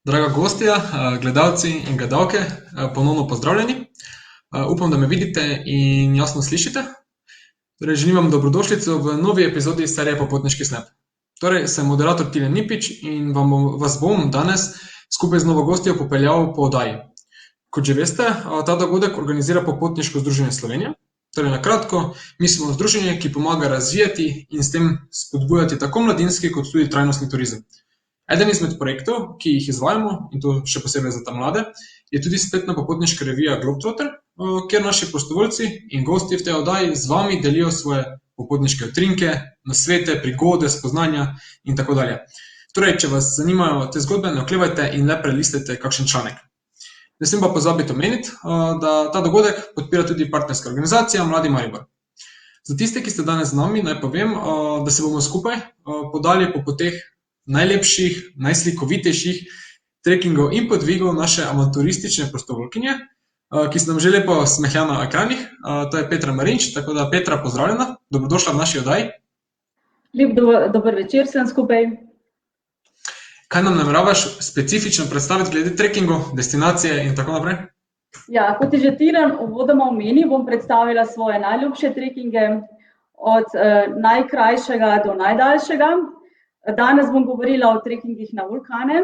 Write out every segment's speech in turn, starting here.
Draga gostja, gledalci in gledalke, ponovno pozdravljeni. Upam, da me vidite in jasno slišite. Torej, želim vam dobrodošlico v novi epizodi serije Popotniški snap. Torej, sem moderator Tilen Nipič in vas bom danes skupaj z novo gostjo popeljal po oddaji. Kot že veste, ta dogodek organizira Popotniško združenje Slovenije. Torej, na kratko, mi smo združenje, ki pomaga razvijati in s tem spodbujati tako mladinski kot tudi trajnostni turizem. Eden izmed projektov, ki jih izvajamo, in to še posebej za ta mlade, je tudi spletna popotniška revija Globetrotter, kjer naši prostovoljci in gosti v tej oddaji z vami delijo svoje popotniške utrinke, nasvete, prigode, spoznanja in tako dalje. Torej, če vas zanimajo te zgodbe, ne oklevajte in le prelistite kakšen članek. Ne smem pa pozabiti omeniti, da ta dogodek podpira tudi partnerska organizacija Mladi Maribor. Za tiste, ki ste danes z nami, naj povem, da se bomo skupaj podali po poteh najlepših, najslikovitejših trekkingov in podvigov naše avanturistične prostovoljkinje, ki se nam že lepo smehlja na ekranih. To je Petra Marinč, tako da Petra, pozdravljena, dobrodošla v naši oddaji. Lep dober večer vsem skupaj. Kaj nam nameravaš specifično predstaviti glede trekkingov, destinacije in tako naprej? Ja, kot je že Tilen uvodoma omenil, bom predstavila svoje najljubše trekkinge od najkrajšega do najdaljšega. Danes bom govorila o trekkingih na vulkane.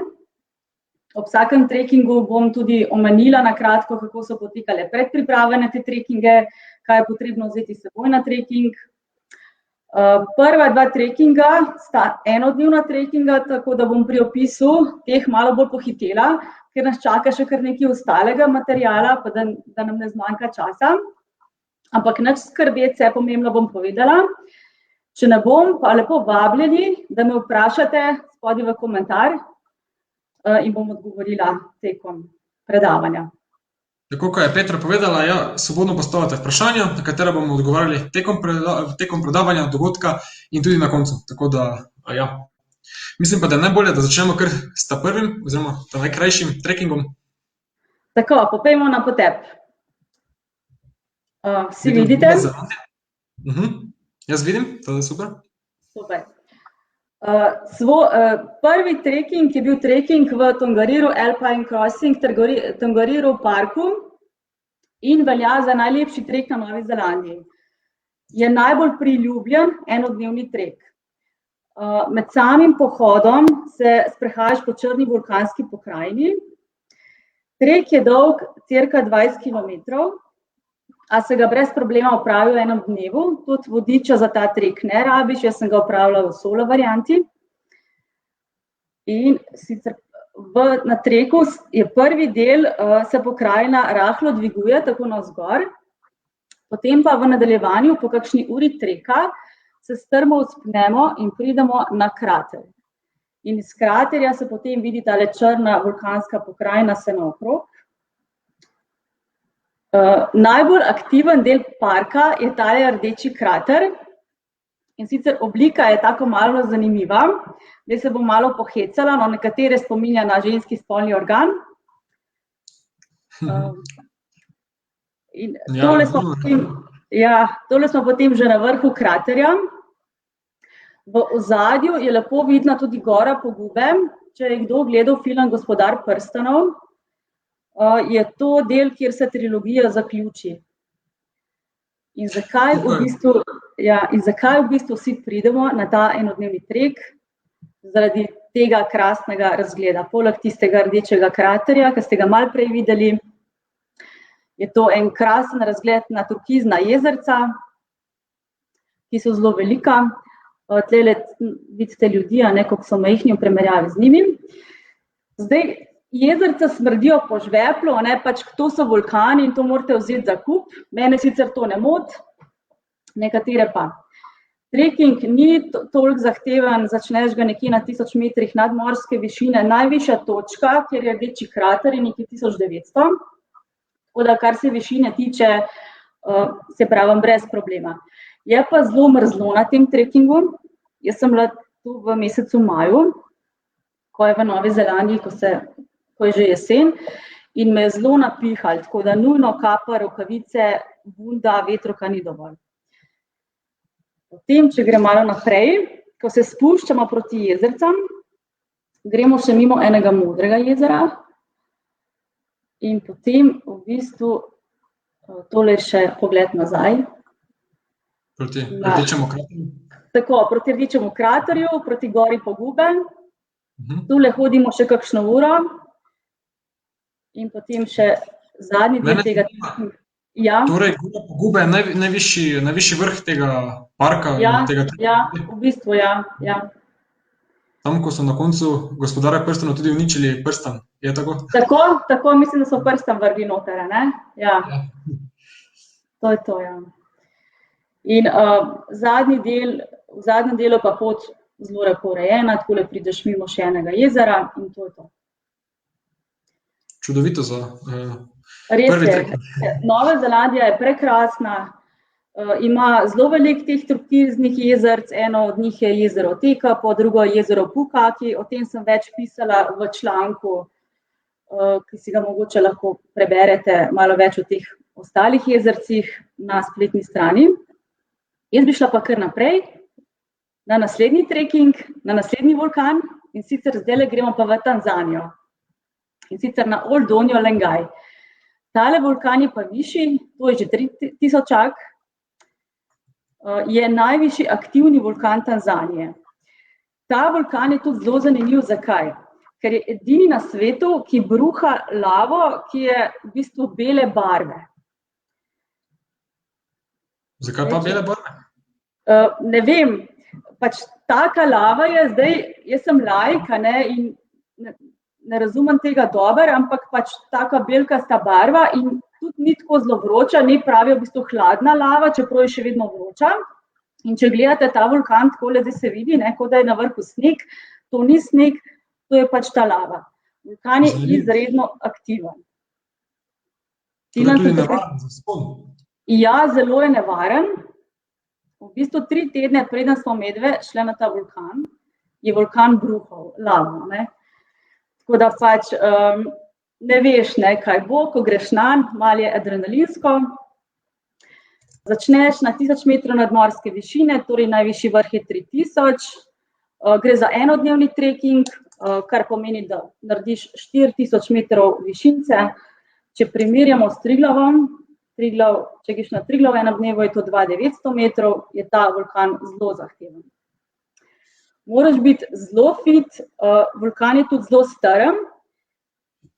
Ob vsakem trekkingu bom tudi omenila na kratko, kako so potekale predpriprave na te trekkinge, kaj je potrebno vzeti s seboj na trekking. Prva dva trekkinga sta enodnevna trekkinga, tako da bom pri opisu teh malo bolj pohitela, ker nas čaka še kar nekaj ostalega materiala, pa da nam ne zmanjka časa. Ampak nič skrbeti, vse pomembno bom povedala. Če ne bom, pa lepo vabljeni, da me vprašate spodaj v komentar in bom odgovorila tekom predavanja. Tako, kot je Petra povedala, ja, svobodno postavljate vprašanja, na katera bomo odgovarjali tekom predavanja, dogodka in tudi na koncu. Tako da, ja. Mislim pa, da je najbolje, da začnemo kar s ta prvim, oziroma ta najkrajšim trekkingom. Tako, popejmo na potep. Vsi vidite? Jaz vidim, to je super. Super. Prvi trekking je bil trekking v Tongariru Alpine Crossing, Tongariru parku in velja za najlepši trek na Novi Zelandiji. Je najbolj priljubljen enodnevni trek. Med samim pohodom se sprehajaš po črni vulkanski pokrajini. Trek je dolg cirka 20 kilometrov. A se ga brez problema opravi v enem dnevu, tudi vodiča za ta trek ne rabiš, jaz sem ga opravila v solo varianti. In sicer na treku je prvi del, se pokrajina rahlo dviguje, tako navzgor, potem pa v nadaljevanju po kakšni uri treka se strmo vzpnemo in pridemo na krater. In iz kraterja se potem vidi tale črna vulkanska pokrajina se naokrog. Najbolj aktiven del parka je tale rdeči krater in sicer oblika je tako malo zanimiva, da se bom malo pohecala, no nekatere spominja na ženski spolni organ. In tole smo potem že na vrhu kraterja. V ozadju je lepo vidna tudi gora Pogube, če je kdo gledal film Gospodar prstanov, je to del, kjer se trilogija zaključi. In zakaj v bistvu vsi pridemo na ta enodnevni trek? Zaradi tega krasnega razgleda. Poleg tistega rdečega kraterja, ki ste ga malo prej videli, je to en krasen razgled na turkizna jezerca, ki so zelo velika. Tlele vidite ljudi, kako so majhni v primerjavi z njimi. Zdaj, jezerca smrdijo po žveplu, pač to so vulkani in to morate vzeti za kup. Mene sicer to ne moti, nekatere pa. Trekking ni toliko zahteven, začneš ga nekje na 1000 metrih nadmorske višine. Najvišja točka, kjer je rdeči krater, je nekje 1900. Tako da, kar se višine tiče, se pravim, brez problema. Je pa zelo mrzlo na tem trekkingu. Jaz sem bila tu v mesecu maju, ko je v Novi Zelandiji, ko je že jesen, in me je zelo napihalo, tako da nujno kapa, rokavice, bunda, vetroka ni dovolj. Potem, če gre malo naprej, ko se spuščamo proti jezercem, gremo še mimo enega modrega jezera in potem v bistvu tole še pogled nazaj. Proti rdečemu kraterju. Tako, proti rdečemu kraterju, proti gori Pogube. Tule hodimo še kakšno uro in potem še zadnji del tega. Ja. Torej, gora Pogube je najvišji vrh tega parka? Ja, v bistvu, ja. Tam, ko so na koncu Gospodarja prstanov tudi uničili prstan, je tako? Tako, mislim, da so prstan vrgli noter, ne? Ja. To je to, ja. In v zadnjem delu pa pot zelo lepo urejena, takole prideš mimo še enega jezera in to je to. Čudovito za prvi trek. Nova Zelandija je prekrasna, ima zelo veliko teh turkiznih jezerc, eno od njih je jezero Tekapo, drugo je jezero Pukaki, o tem sem več pisala v članku, ki si ga mogoče lahko preberete malo več o teh ostalih jezercih na spletni strani. Jaz bi šla pa kar naprej, na naslednji trekking, na naslednji vulkan in sicer zdajle gremo pa v Tanzanijo. In sicer na Old Donjo Lengai. Tale vulkan je pa višji, to je že 3000-ak, je najvišji aktivni vulkan Tanzanije. Ta vulkan je tudi zelo zanimiv, zakaj? Ker je edini na svetu, ki bruha lavo, ki je v bistvu bele barve. Zakaj pa bele barve? Ne vem, pač taka lava je zdaj, jaz sem laika, ne, in ne razumem tega dobro, ampak pač taka belkasta barva in tudi ni tako zelo vroča, ne pravijo v bistvu hladna lava, čeprav je še vedno vroča. In če gledate ta vulkan, takole zdaj se vidi, ne, kot da je na vrhu sneg, to ni sneg, to je pač ta lava. Vulkan je izredno aktiven. To je tudi nevaren za vzpon. Ja, zelo je nevaren. V bistvu 3 tedne, preden smo medve šle na ta vulkan, je vulkan bruhal lavo, ne. Tako da pač ne veš, ne, kaj bo, ko greš nanj, malo je adrenalinsko. Začneš na 1000 metrov nadmorske višine, torej najvišji vrh je 3000. Gre za enodnevni trekking, kar pomeni, da narediš 4000 metrov višince. Če primerjamo s Triglavom, če greš na Triglav enem dnevu, je to 2900 metrov, je ta vulkan zelo zahteven. Moraš biti zelo fit, vulkan je tudi zelo strm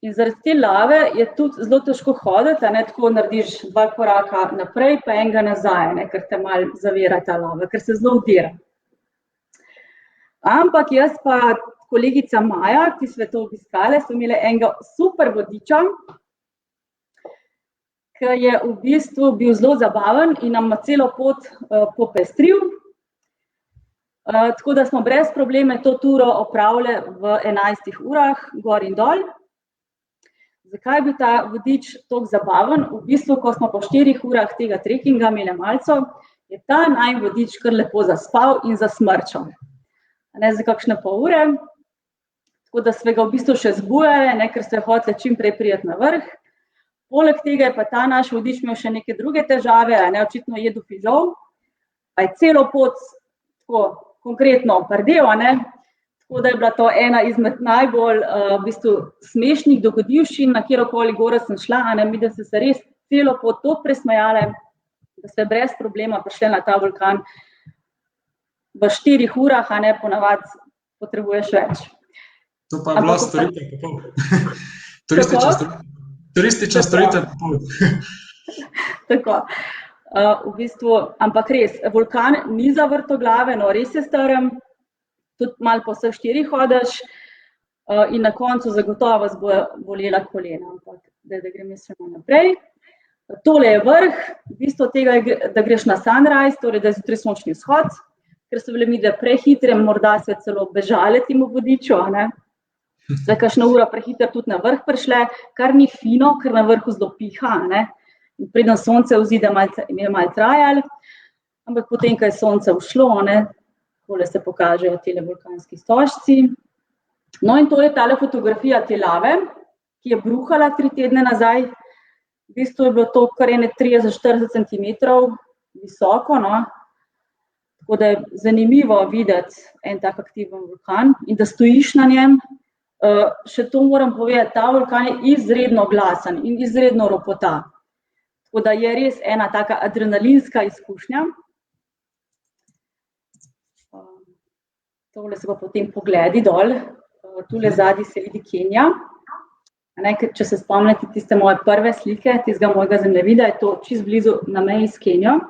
in zaradi te lave je tudi zelo težko hoditi, ne, tako narediš 2 koraka naprej, pa enega nazaj, ne, ker te malo zavira ta lava, ker se zelo vdira. Ampak jaz pa kolegica Maja, ki smo to obiskale, so imeli enega super vodiča, ki je v bistvu bil zelo zabaven in nam celo pot popestril. Tako da smo brez probleme to turo opravili v 11 urah, gor in dol. Zakaj je bil ta vodič toliko zabaven? V bistvu, ko smo po 4 urah tega trekinga imeli malico, je ta najin vodič kar lepo zaspal in zasmrčal. Ne, za kakšne pol ure, tako da smo ga v bistvu še zbujali, ne, ker se hoteli čim prej priti na vrh. Poleg tega je pa ta naš vodič imel še neke druge težave, ne, očitno je jedel fižol, pa je celo pot tako konkretno pardel, ne, tako da je bila to ena izmed najbolj v bistvu smešnih dogodivščin, na kjerokoli goro sem šla, ne, mi da se res celo pot toliko presmejale, da se brez problema prišle na ta vulkan v 4 urah, a ne, ponavadi potrebuješ več. To pa je bila storitev popoln. Turistična storitev popoln. Tako. V bistvu, ampak res, vulkan ni za vrtoglave, no res je strm, tudi malo po vseh 4 hodiš in na koncu zagotovo vas bo bolela kolena, ampak da grem jaz samo naprej. Tole je vrh, v bistvu tega je, da greš na sunrise, torej da je zjutraj sončni vzhod, ker so bile midve prehitre, morda se celo bežale temu vodiču, a ne. Za kakšno uro prehitro tudi na vrh prišle, kar ni fino, ker na vrhu zelo piha, a ne. In preden sonce vzide, je malo trajalo, ampak potem, ko je sonce ušlo, ne, takole se pokažejo tele vulkanski stožci. No in to je tale fotografija te lave, ki je bruhala 3 tedne nazaj. V bistvu je bilo to kar 30-40 centimetrov visoko, no. Tako da je zanimivo videti en tak aktiven vulkan in da stojiš na njem, Še to moram povedati, ta vulkan je izredno glasen in izredno ropota. Tako da je res ena taka adrenalinska izkušnja. Tole se pa potem pogledi dol, tule zadnji se vidi Kenija. Če se spomnite tiste moje prve slike, tistega mojega zemljevida, je to čisto blizu na meji s Kenijo.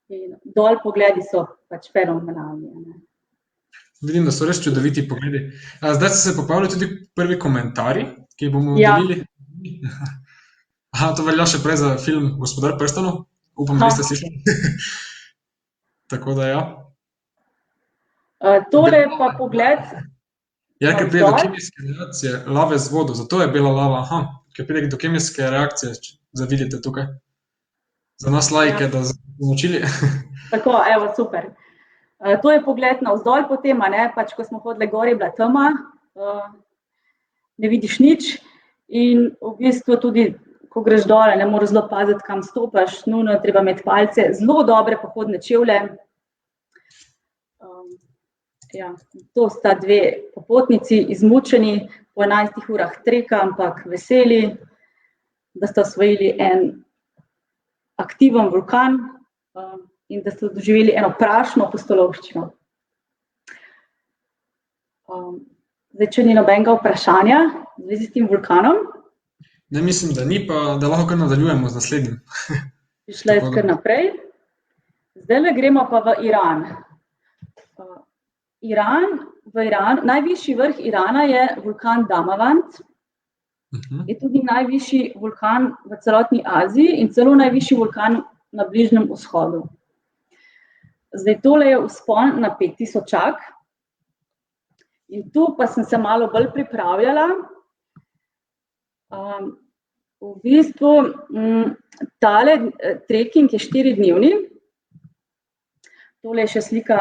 In dol pogledi so pač fenomenalni. Vidim, da so res čudoviti pogledi. Zdaj so se popavili tudi prvi komentarji, ki jih bomo delili. To velja še prej za film Gospodar prstanov. Upam, da ste slišali. Tako da ja. Tole je pa pogled. Ja, ker pride do kemijske reakcije lave z vodo, zato je bela lava. Ker pride do kemijske reakcije, za vidite tukaj. Za nas laike, da smo učili. Tako, evo, super. To je pogled navzdol potem, pač ko smo hodili gor, je bila tema, ne vidiš nič in v bistvu tudi, ko greš dole, ne moraš zelo paziti, kam stopaš, nujno je treba imeti palce, zelo dobre pohodne čevlje. Ja, to sta dve popotnici, izmučeni, po 11 urah treka, ampak veseli, da sta osvojili en aktiven vulkan in da ste doživeli eno prašno pustolovščino. Zdaj, če ni nobenega vprašanja v zvezi s tem vulkanom? Ne, mislim, da ni, pa da lahko kar nadaljujemo z naslednjim. Šla je kar naprej. Zdaj gremo pa v Iran. Najvišji vrh Irana je vulkan Damavand. Je tudi najvišji vulkan v celotni Aziji in celo najvišji vulkan na Bližnjem vzhodu. Zdaj, tole je vzpon na 5000-ak in tu pa sem se malo bolj pripravljala. V bistvu, tale trekking je 4-dnevni. Tole je še slika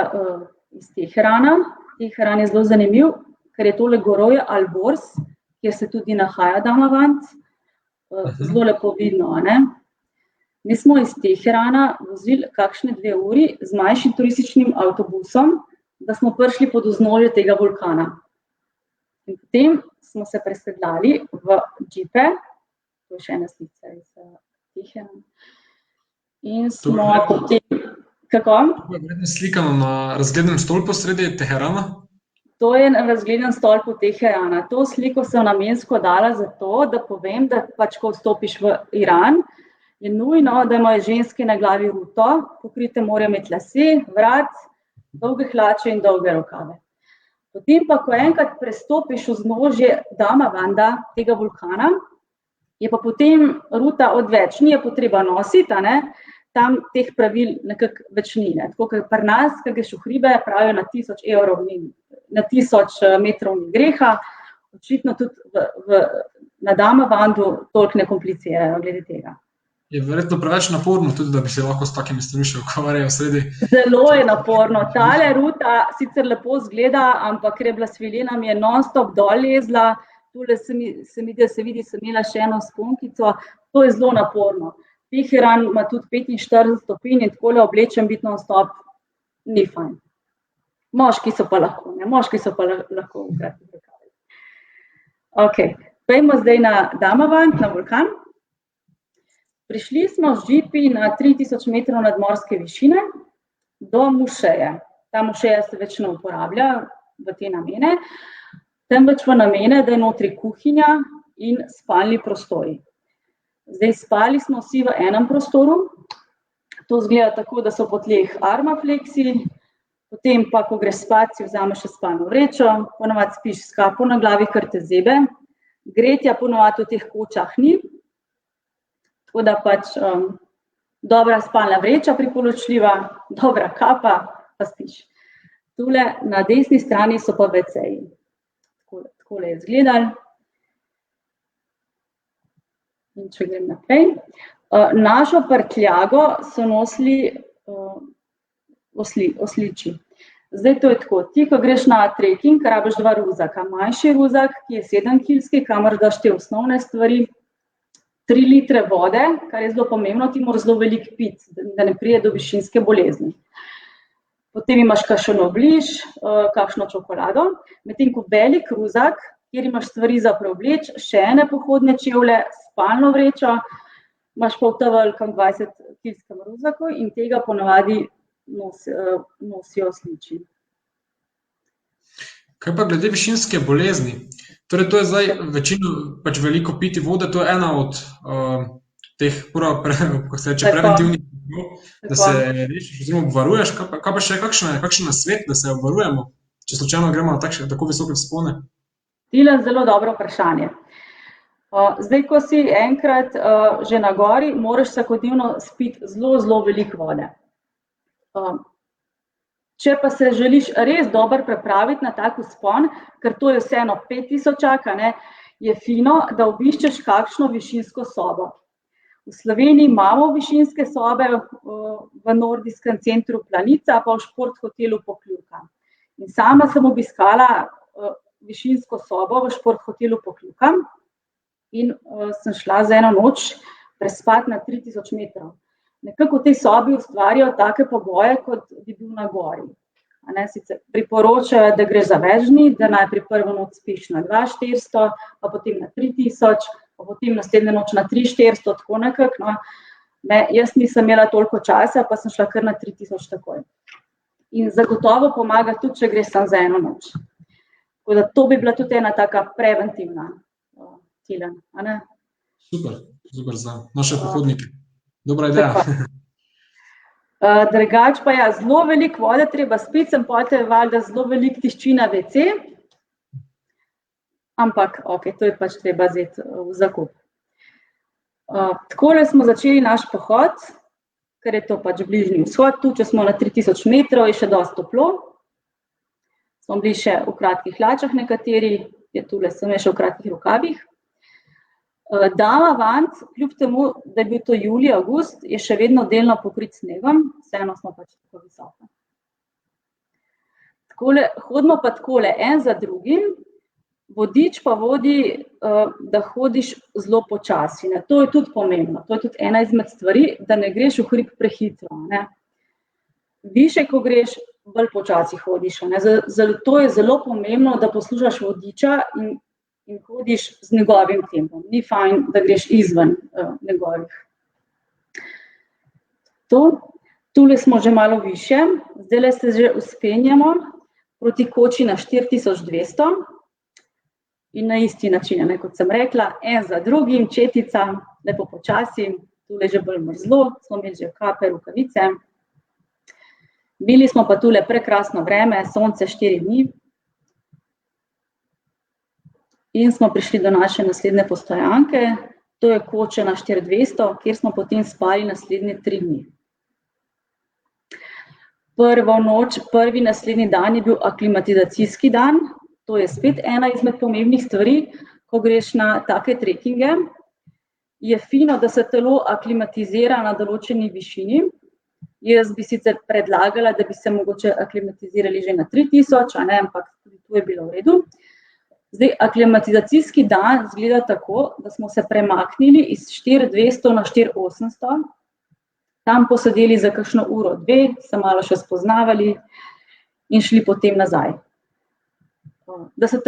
iz Teherana. Teheran je zelo zanimiv, ker je tole gorovje Alborz, kjer se tudi nahaja Damavand. Zelo lepo vidno, Mi smo iz Teherana vozili kakšne 2 uri z manjšim turističnim avtobusom, da smo prišli pod vznožje tega vulkana. In potem smo se presedlali v džipe, to je še ena slika iz Teherana. In smo potem, kako? To je vredno slikano na razglednem stolpu sredi Teherana? To je na razglednem stolpu Teherana. To sliko sem namensko dala zato, da povem, da pač, ko vstopiš v Iran, je nujno, da imajo ženske na glavi ruto, pokrite morajo imeti lase, vrat, dolge hlače in dolge rokave. Potem pa, ko enkrat prestopiš vznožje Damavanda, tega vulkana, je pa potem ruta odveč. Ni je potreba nositi, tam teh pravil nekako več ni. Tako, ker pri nas, ko greš v hribe, pravijo na 1000 evrov, na 1000 metrov ni greha, očitno tudi na Damavandu toliko ne komplicirajo glede tega. Je verjetno preveč naporno tudi, da bi se lahko s takimi stvarmi še ukvarjali sredi. Zelo je naporno. Tale ruta sicer lepo izgleda, ampak ker je bila svilena, mi je non-stop dol lezla. Tule se vidi, sem imela še eno sponkico. To je zelo naporno. Teheran ima tudi 45 stopinj in takole oblečen biti non-stop ni fajn. Moški so pa lahko, ukratki. Ok, pojmo zdaj na Damavand, na vulkan. Prišli smo z džipi na 3000 metrov nadmorske višine do mošeje. Ta mošeja se več ne uporablja v te namene, temveč v namene, da je notri kuhinja in spalni prostori. Zdaj, spali smo vsi v enem prostoru. To izgleda tako, da so po tleh armafleksi, potem pa, ko greš spat, si vzameš še spalno vrečo, ponovadi spiš s kapo na glavi, ker te zebe. Gretja ponovadi v teh kočah ni. Tako da pač dobra spalna vreča priporočljiva, dobra kapa, pa spiš. Tule na desni strani so pa WC-ji. Takole je izgledalo. In če grem naprej. Našo prtljago so nosili osliči. Zdaj to je tako, ti, ko greš na trekking, rabiš 2 ruzaka. Manjši ruzak, ki je 7-kilski, kamor daš te osnovne stvari, 3 litre vode, kar je zelo pomembno, ti moraš zelo veliko piti, da ne pride do višinske bolezni. potem imaš kakšen obliž, kakšno čokolado, medtem ko velik ruzak, kjer imaš stvari za preobleč, še ene pohodne čevlje, spalno vrečo, imaš pa v ta velikem 20-kilskem ruzaku in tega ponavadi nosijo sliči. Kaj pa glede višinske bolezni? Torej, to je zdaj večino pač veliko piti vode, to je ena od teh kako se reče, preventivnih, da se rešiš oziroma obvaruješ. Kaj pa še kakšen nasvet, da se obvarujemo, če slučajno gremo na tako visoke vzpone? Tilen, zelo dobro vprašanje. Zdaj, ko si enkrat že na gori, moraš vsakodnevno spiti zelo veliko vode. Če pa se želiš res dobro pripraviti na tak vzpon, ker to je vseeno 5000-ak, je fino, da obiščeš kakšno višinsko sobo. V Sloveniji imamo višinske sobe v nordijskem centru Planica, pa v šport hotelu Pokljuka. In sama sem obiskala višinsko sobo v šport hotelu Pokljuka in sem šla za eno noč prespati na 3000 metrov. Nekako v tej sobi ustvarijo take pogoje, kot bi bil na gori. Sicer priporočajo, da greš za več dni, da najprej prvo noč spiš na 2400, pa potem na 3000, pa potem naslednjo noč na 3400, tako nekako. Jaz nisem imela toliko časa, pa sem šla kar na 3000 takoj. In zagotovo pomaga tudi, če greš samo za eno noč. Tako da to bi bila tudi ena taka preventivna cilja. Super za naše pohodnike. Dobra ideja. Drugače pa zelo veliko vode treba spiti, sem potem valjda zelo veliko tišči na WC, ampak to je pač treba vzeti v zakup. Takole smo začeli naš pohod, ker je to pač bližnji vzhod, tu če smo na 3000 metrov, je še dosti toplo. Smo bili še v kratkih hlačah nekateri, tule sem še v kratkih rokavih. Damavant, kljub temu, da je bil to julij, avgust, je še vedno delno pokrit snegom, vseeno smo pač tako visoko. Hodimo pa takole, en za drugim, vodič pa vodi, da hodiš zelo počasi. To je tudi pomembno, to je tudi ena izmed stvari, da ne greš v hrib prehitro. Više, ko greš, bolj počasi hodiš. Zato je zelo pomembno, da poslušaš vodiča in hodiš z njegovim tempom. Ni fajn, da greš izven njegovih. Tule smo že malo više, zdajle se že vzpenjamo proti koči na 4200 in na isti način, kot sem rekla, en za drugim, četica, lepo počasi, tule že bolj mrzlo, smo imeli že kape, rukavice. Bili smo pa tule prekrasno vreme, sonce 4 dni. In smo prišli do naše naslednje postojanke, to je koča na 4200, kjer smo potem spali naslednje 3 dni. Prvi naslednji dan je bil aklimatizacijski dan, to je spet ena izmed pomembnih stvari, ko greš na take trekinge. Je fino, da se telo aklimatizira na določeni višini. Jaz bi sicer predlagala, da bi se mogoče aklimatizirali že na 3000, ampak tudi tu je bilo v redu. Zdaj, aklimatizacijski dan izgleda tako, da smo se premaknili iz 4200 na 4800, tam posedeli za kakšno uro, 2, se malo še spoznavali in šli potem nazaj. Da se je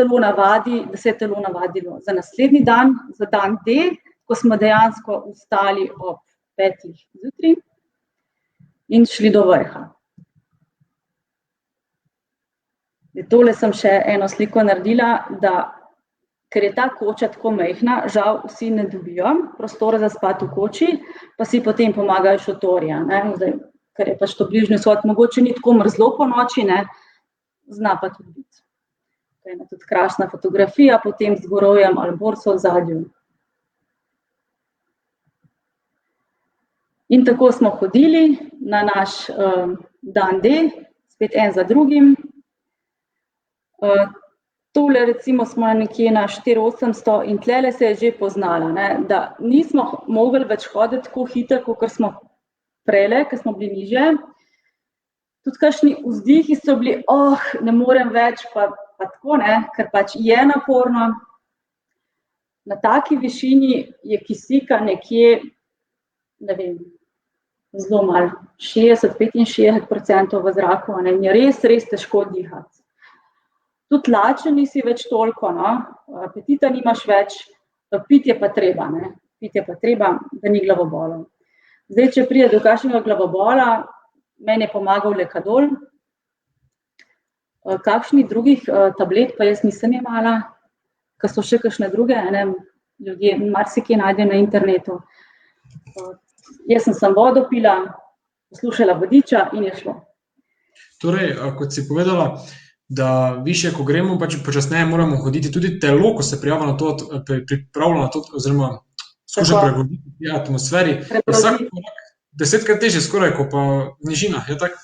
telo navadilo za naslednji dan, za dan D, ko smo dejansko vstali ob 5 zjutraj in šli do vrha. Tole sem še eno sliko naredila, ker je ta koča tako majhna, žal vsi ne dobijo prostora za spati v koči, pa si potem pomagajo šotorja. Ker je pač to bližnji vzhod, mogoče ni tako mrzlo po noči, zna pa tudi biti. To je ena tudi krasna fotografija, potem z gorovjem Alborso v zadju. In tako smo hodili na naš dan D, spet en za drugim. Tole recimo smo nekje na 4800 in tlele se je že poznala, da nismo mogli več hoditi tako hitro, kot smo prejle, ker smo bili niže. Tudi kakšni vzdihi so bili, ne morem več, pa tako, ker pač je naporno. Na taki višini je kisika nekje, ne vem, zelo malo, 60-65% v zraku, in je res, res težko dihati. Tudi lačen nisi več toliko, no? Apetita nimaš več, piti je pa treba, ne? Piti je pa treba, da ni glavobolov. Zdaj, če pride do kakšnega glavobola, meni je pomagal lekadol, kakšnih drugih tablet pa jaz nisem jemala, ker so še kakšne druge, ne, ljudje marsikaj najdejo na internetu. Jaz sem vodo pila, poslušala vodiča in je šlo. Torej, kot si povedala, da više, ko gremo, pač počasneje moramo hoditi, tudi telo, ko se pripravlja na to, oziroma skuša prehoditi v atmosferi, vsak korak 10-krat težje skoraj, ko pa nižina, je tako?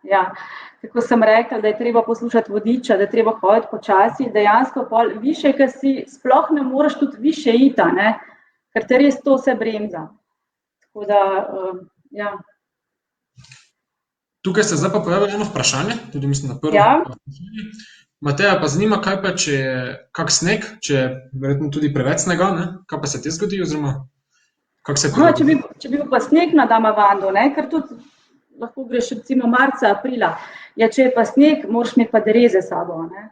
Ja. Tako sem rekla, da je treba poslušati vodiča, da je treba hoditi počasi, dejansko više, ker si sploh ne moreš tudi više iti, ne? Ker te res to vse bremza. Tako da, ja. Tukaj se zdaj pa pojavlja eno vprašanje, tudi mislim na prvo vprašanje. Mateja pa zanima, kaj pa, če je kak sneg, če je verjetno tudi preveč snega, ne? Kaj pa se te zgodi, oziroma kako se prilagodi? Če bi bil pa sneg na Damavandu, ne? Ker tudi lahko greš recimo marca, aprila, ja, če je pa sneg, moraš imeti pa dereze s sabo, ne?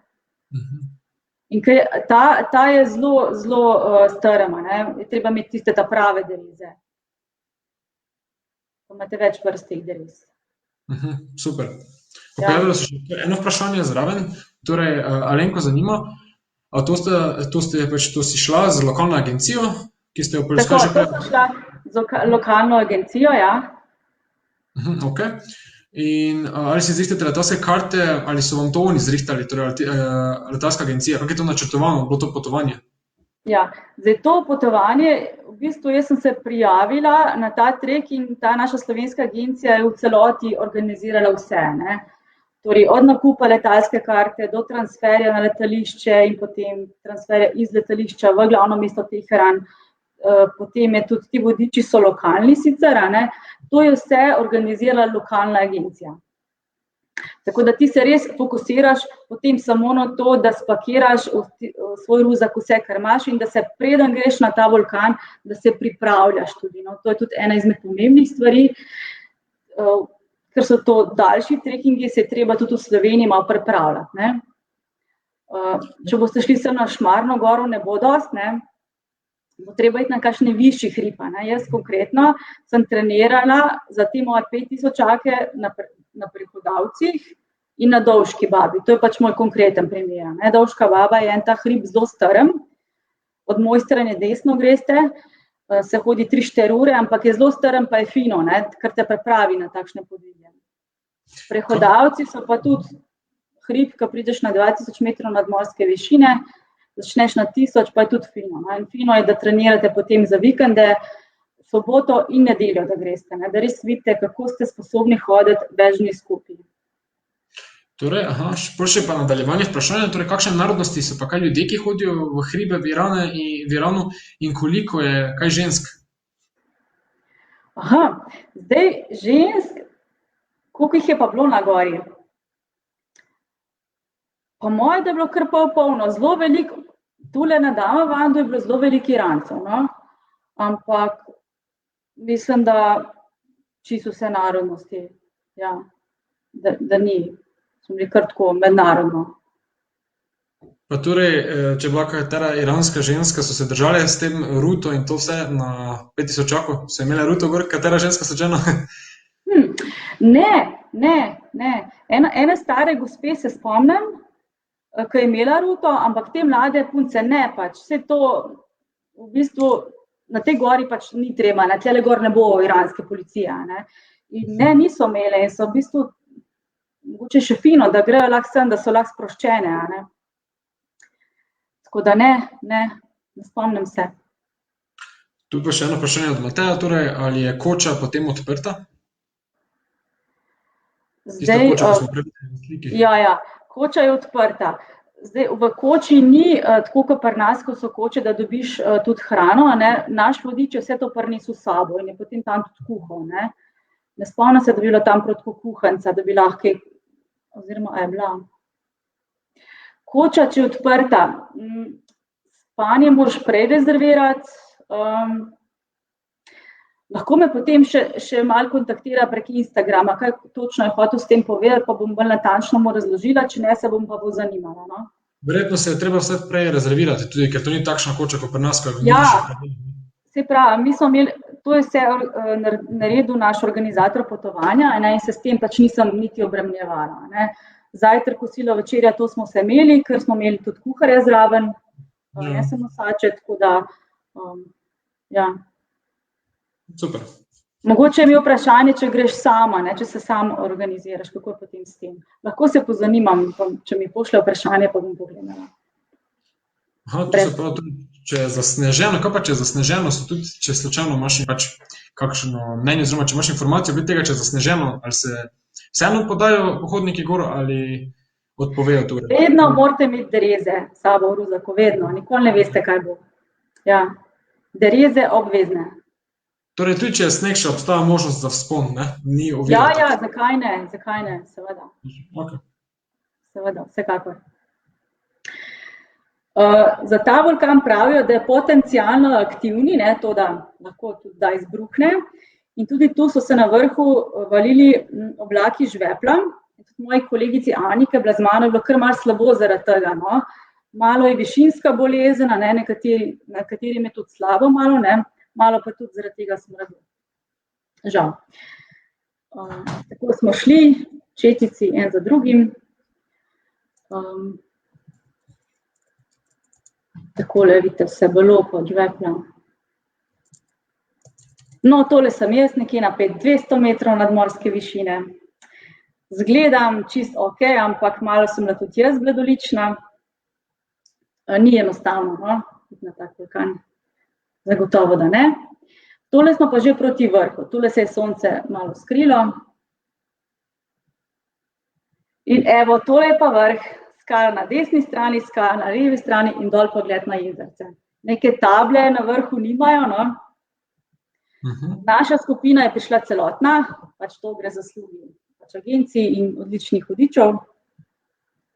In ta je zelo strma, ne? Je treba imeti tiste ta prave dereze. Pa imate več vrst teh derez. Super. Pojavilo se še eno vprašanje zraven, torej Alenko zanima, a to si šla z lokalno agencijo, ki ste jo poiskali že prej? Tako, to sem šla z lokalno agencijo, ja. Ok. In ali si zrihtali letalske karte, ali so vam to oni zrihtali, torej letalska agencija, kako je to načrtovano, bilo to potovanje? Ja, zdaj to potovanje, v bistvu jaz sem se prijavila na ta trek in ta naša slovenska agencija je v celoti organizirala vse, ne. Torej od nakupa letalske karte do transferja na letališče in potem transferja iz letališča v glavno mesto Teheran, potem je tudi ti vodiči so lokalni sicer, ne. To je vse organizirala lokalna agencija. Tako da ti se res fokusiraš potem samo na to, da spakiraš v svoj ruzak vse, kar imaš in da se preden greš na ta vulkan, da se pripravljaš tudi, no. To je tudi ena izmed pomembnih stvari, ker so to daljši trekingi, se je treba tudi v Sloveniji malo pripravljati, ne. Če boste šli sem na Šmarno goro, ne bo dosti, ne. Bo treba iti na kakšne višji hrib, ne. Jaz konkretno sem trenirala za te moje 5000-ake na Prehodavcih in na Dolški babi. To je pač moj konkreten primer, ne. Dolška baba je en ta hrib zelo strm, od moje strani desno greste, se hodi 3-4 ure, ampak je zelo strm, pa je fino, ne, ker te pripravi na takšne podvige. Prehodavci so pa tudi hrib, ko prideš na 2000 metrov nadmorske višine, začneš na 1000, pa je tudi fino, ne. In fino je, da trenirate potem za vikende, soboto in nedeljo, da greste, ne, da res vidite, kako ste sposobni hoditi več dni skupaj. Torej, še pa nadaljevanje vprašanja, torej kakšne narodnosti so pa kaj ljudje, ki hodijo v hribe v Iranu in koliko je kaj žensk? Zdaj žensk, koliko jih je pa bilo na gori? Po moje, da je bilo kar polno, zelo veliko, tule na Damavandu je bilo zelo veliko Irancev, no, ampak mislim, da čisto vse narodnosti, ja, da ni, smo bili kar tako mednarodno. Pa torej, če je bila katera iranska ženska, so se držale s tem ruto in to vse na 5000-čaku, so imele ruto gor, katera ženska slučajno? Ne, ene stare gospe se spomnim, ki je imela ruto, ampak te mlade punce ne pač, vse to v bistvu na tej gori pač ni treba, na tlele gor ne bo iranske policije, ne. In ne, niso imele in so v bistvu mogoče še fino, da grejo lahko sem, da so lahko sproščene, ne. Tako da ne spomnim se. Tu pa še eno vprašanje od Mateja, torej, ali je koča potem odprta? Zdaj, ja, koča je odprta. Zdaj, v koči ni tako, kot pri nas, ko so koče, da dobiš tudi hrano, ne. Naš vodič je vse to prinesel s sabo in je potem tam tudi kuhal, ne. Ne spomnim se, da bi bila tam prav tako kuhanca, da bi lahko, oziroma je bila. Koča, če je odprta, spanje moraš prej rezervirati, Lahko me potem še malo kontaktira prek Instagrama, kaj točno je hotel s tem povedati, pa bom bolj natančno mu razložila, če ne, se bom pa bolj zanimala. No? Verjetno se je treba vse prej rezervirati, tudi ker to ni takšna koča, kot pri nas, ko je Ja. vidiš. Se pravi, mi smo imeli, to je vse naredil naš organizator potovanja, ne, in se s tem pač nisem niti obremenjevala. Ne. Zajtrk, kosilo, večerja, to smo se imeli, ker smo imeli tudi kuharja zraven, ne samo sače, tako da, ja. Super. Mogoče je mi vprašanje, če greš sama, ne, če se sam organiziraš, kako je potem s tem. Lahko se pozanimam, če mi pošlje vprašanje, pa bom pogledala. Aha, to se pravi tudi, če je zasneženo, kaj pa če je zasneženo, so tudi, če slučajno imaš pač kakšno mnenje, oziroma če imaš informacijo glede tega, če je zasneženo, ali se vseeno podajo pohodniki gor ali odpovejo torej? Vedno morate imeti dereze s sabo v ruzaku, vedno, nikoli ne veste, kaj bo. Ja, dereze obvezne. Torej, tudi če je sneg, še obstaja možnost za vzpon, ne? Ni ovira. Ja, zakaj ne, seveda. Okay. Seveda, vsekakor. Za ta vulkan pravijo, da je potencialno aktivni, ne, to, da lahko tudi da izbruhne. In tudi tu so se na vrhu valili oblaki žvepla. Tudi moji kolegici Aniki je bila z mano, je bilo kar malo slabo zaradi tega. No. Malo je višinska bolezen, ne, nekaterim je tudi slabo malo, ne, malo pa tudi zaradi tega smradu. Žal. Tako smo šli, četici en za drugim. Takole, vidite, vse balopo od žvepla. No, tole sem jaz, nekje na 200 metrov nadmorske višine. Zgledam čist ok, ampak malo sem bila tudi jaz bledolična. Ni enostavno, no, na tak vulkan. Zagotovo, da ne. Tole smo pa že proti vrhu, tole se je sonce malo skrilo. In evo, tole je pa vrh. Skala na desni strani, skala na levi strani in dol pogled na jezerce. Neke table na vrhu nimajo, no. Naša skupina je prišla celotna, pač to gre za zaslugi pač agencij in odličnih vodičev.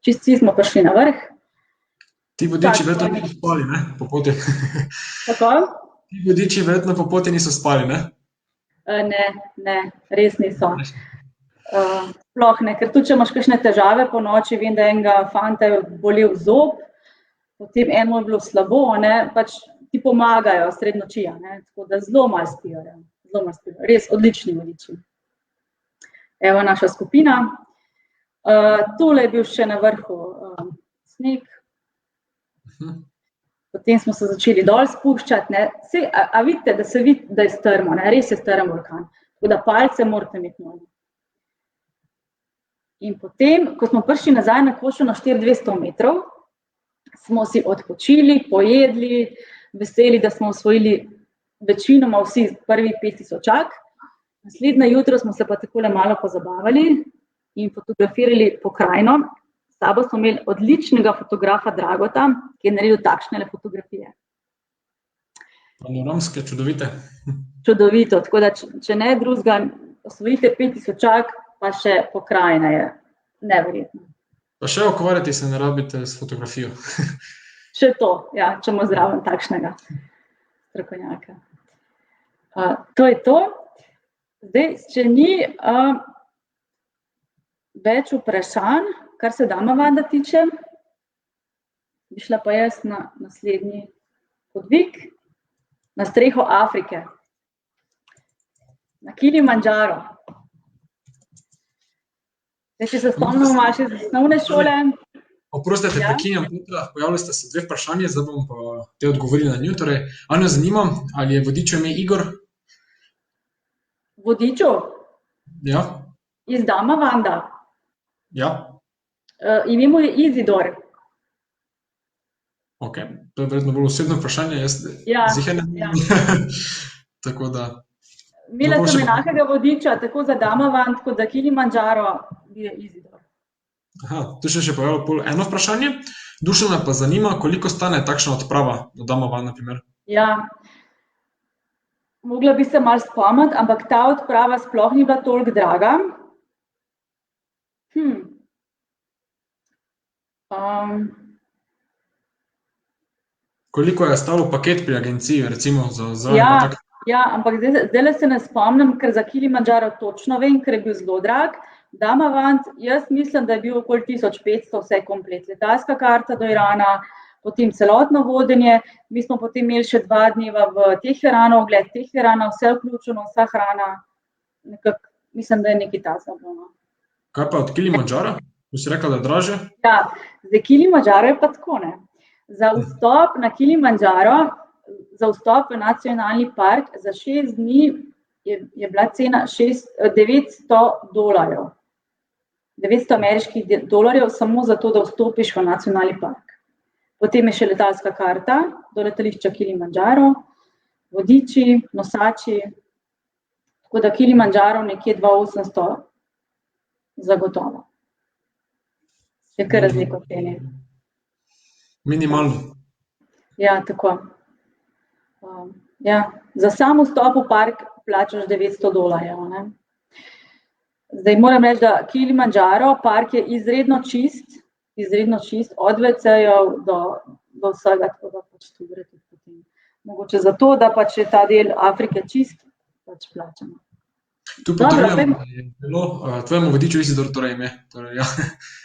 Čisto vsi smo prišli na vrh. Ti vodiči verjetno niso spali, ne, po poti. Kako? Ti vodiči verjetno po poti niso spali, ne? Ne, res niso. Sploh ne, ker tudi če imaš kakšne težave po noči, vem, da enega fanta je bolel zob, potem enemu je bilo slabo, ne, pač ti pomagajo sred noči, ne, tako da zelo malo spijo, res odlični vodiči. Evo naša skupina. Tole je bil še na vrhu sneg. Potem smo se začeli dol spuščati, ne. A vidite, da se vidi, da je strmo, ne, res je strm vulkan, tako da palce morate imeti noge. In potem, ko smo prišli nazaj na košo na 4200 metrov, smo si odpočili, pojedli, veseli, da smo osvojili večinoma vsi prvi 5000-ak. Naslednje jutro smo se pa takole malo pozabavali in fotografirali pokrajino. S sabo smo imeli odličnega fotografa Dragota, ki je naredil takšne fotografije. Panoramske, čudovite. Čudovito, tako da če ne drugega, osvojite 5000-ak, pa še pokrajina je neverjetno. Pa še ukvarjati se ne rabite s fotografijo. Še to, ja, če imamo zraven takšnega strokovnjaka. To je to. Zdaj, če ni več vprašanj, kar se Damavanda tiče, bi šla pa jaz na naslednji podvig, na streho Afrike, na Kilimandžaro. Če se spomnimo malo še iz osnovne šole. Oprostite, prekinjam, pojavili ste se dve vprašanje, zdaj bom pa te odgovorili na njo. Torej, Anjo zanima, ali je vodičev ime Igor? Vodičev? Ja. Iz Damavanda? Ja. Ime mu je Izidor. Ok, to je verjetno bolj osebno vprašanje, jaz ziher ne vem. Tako da... Imela sem enakega vodiča, tako za Damavand, kot za Kilimandžaro, je Izidor. Aha, tu še pojavilo pol eno vprašanje. Dušana pa zanima, koliko stane takšna odprava do Damavand, na primer? Ja, mogla bi se malo spomniti, ampak ta odprava sploh ni bila toliko draga. Koliko je stalo paket pri agenciji, recimo za Ja, ampak zdaj se ne spomnim, ker za Kilimandžaro točno vem, ker je bil zelo drag. Damavand, jaz mislim, da je bil okoli 1500 vse komplet. Letalska karta do Irana, potem celotno vodenje. Mi smo potem imeli še 2 dneva v Teheranu, ogled Teherana, vse vključeno, vsa hrana. Mislim, da je nekaj tasega bilo. Kaj pa od Kilimandžara? Bi si rekla, da je dražje? Ja, zdaj Kilimandžaro je pa tako, ne. Za vstop na Kilimandžaro, za vstop v nacionalni park za 6 dni je bila cena $900. 900 ameriških dolarjev samo za to, da vstopiš v nacionalni park. Potem je še letalska karta do letališča Kilimandžaro, vodiči, nosači, tako da Kilimandžaro nekje 2800 zagotovo. Je kar razliko cene. Minimalno. Ja, tako. Ja, za sam vstop v park plačaš $900, ne. Zdaj moram reči, da Kilimandžaro park je izredno čist, od WC-jev do vsega, tako da pač tu gre tudi potem. Mogoče zato, da pač je ta del Afrike čist, pač plačamo. Tu potrjujem, da je bilo tvojemu vodiču Izidor torej ime. Torej, ja.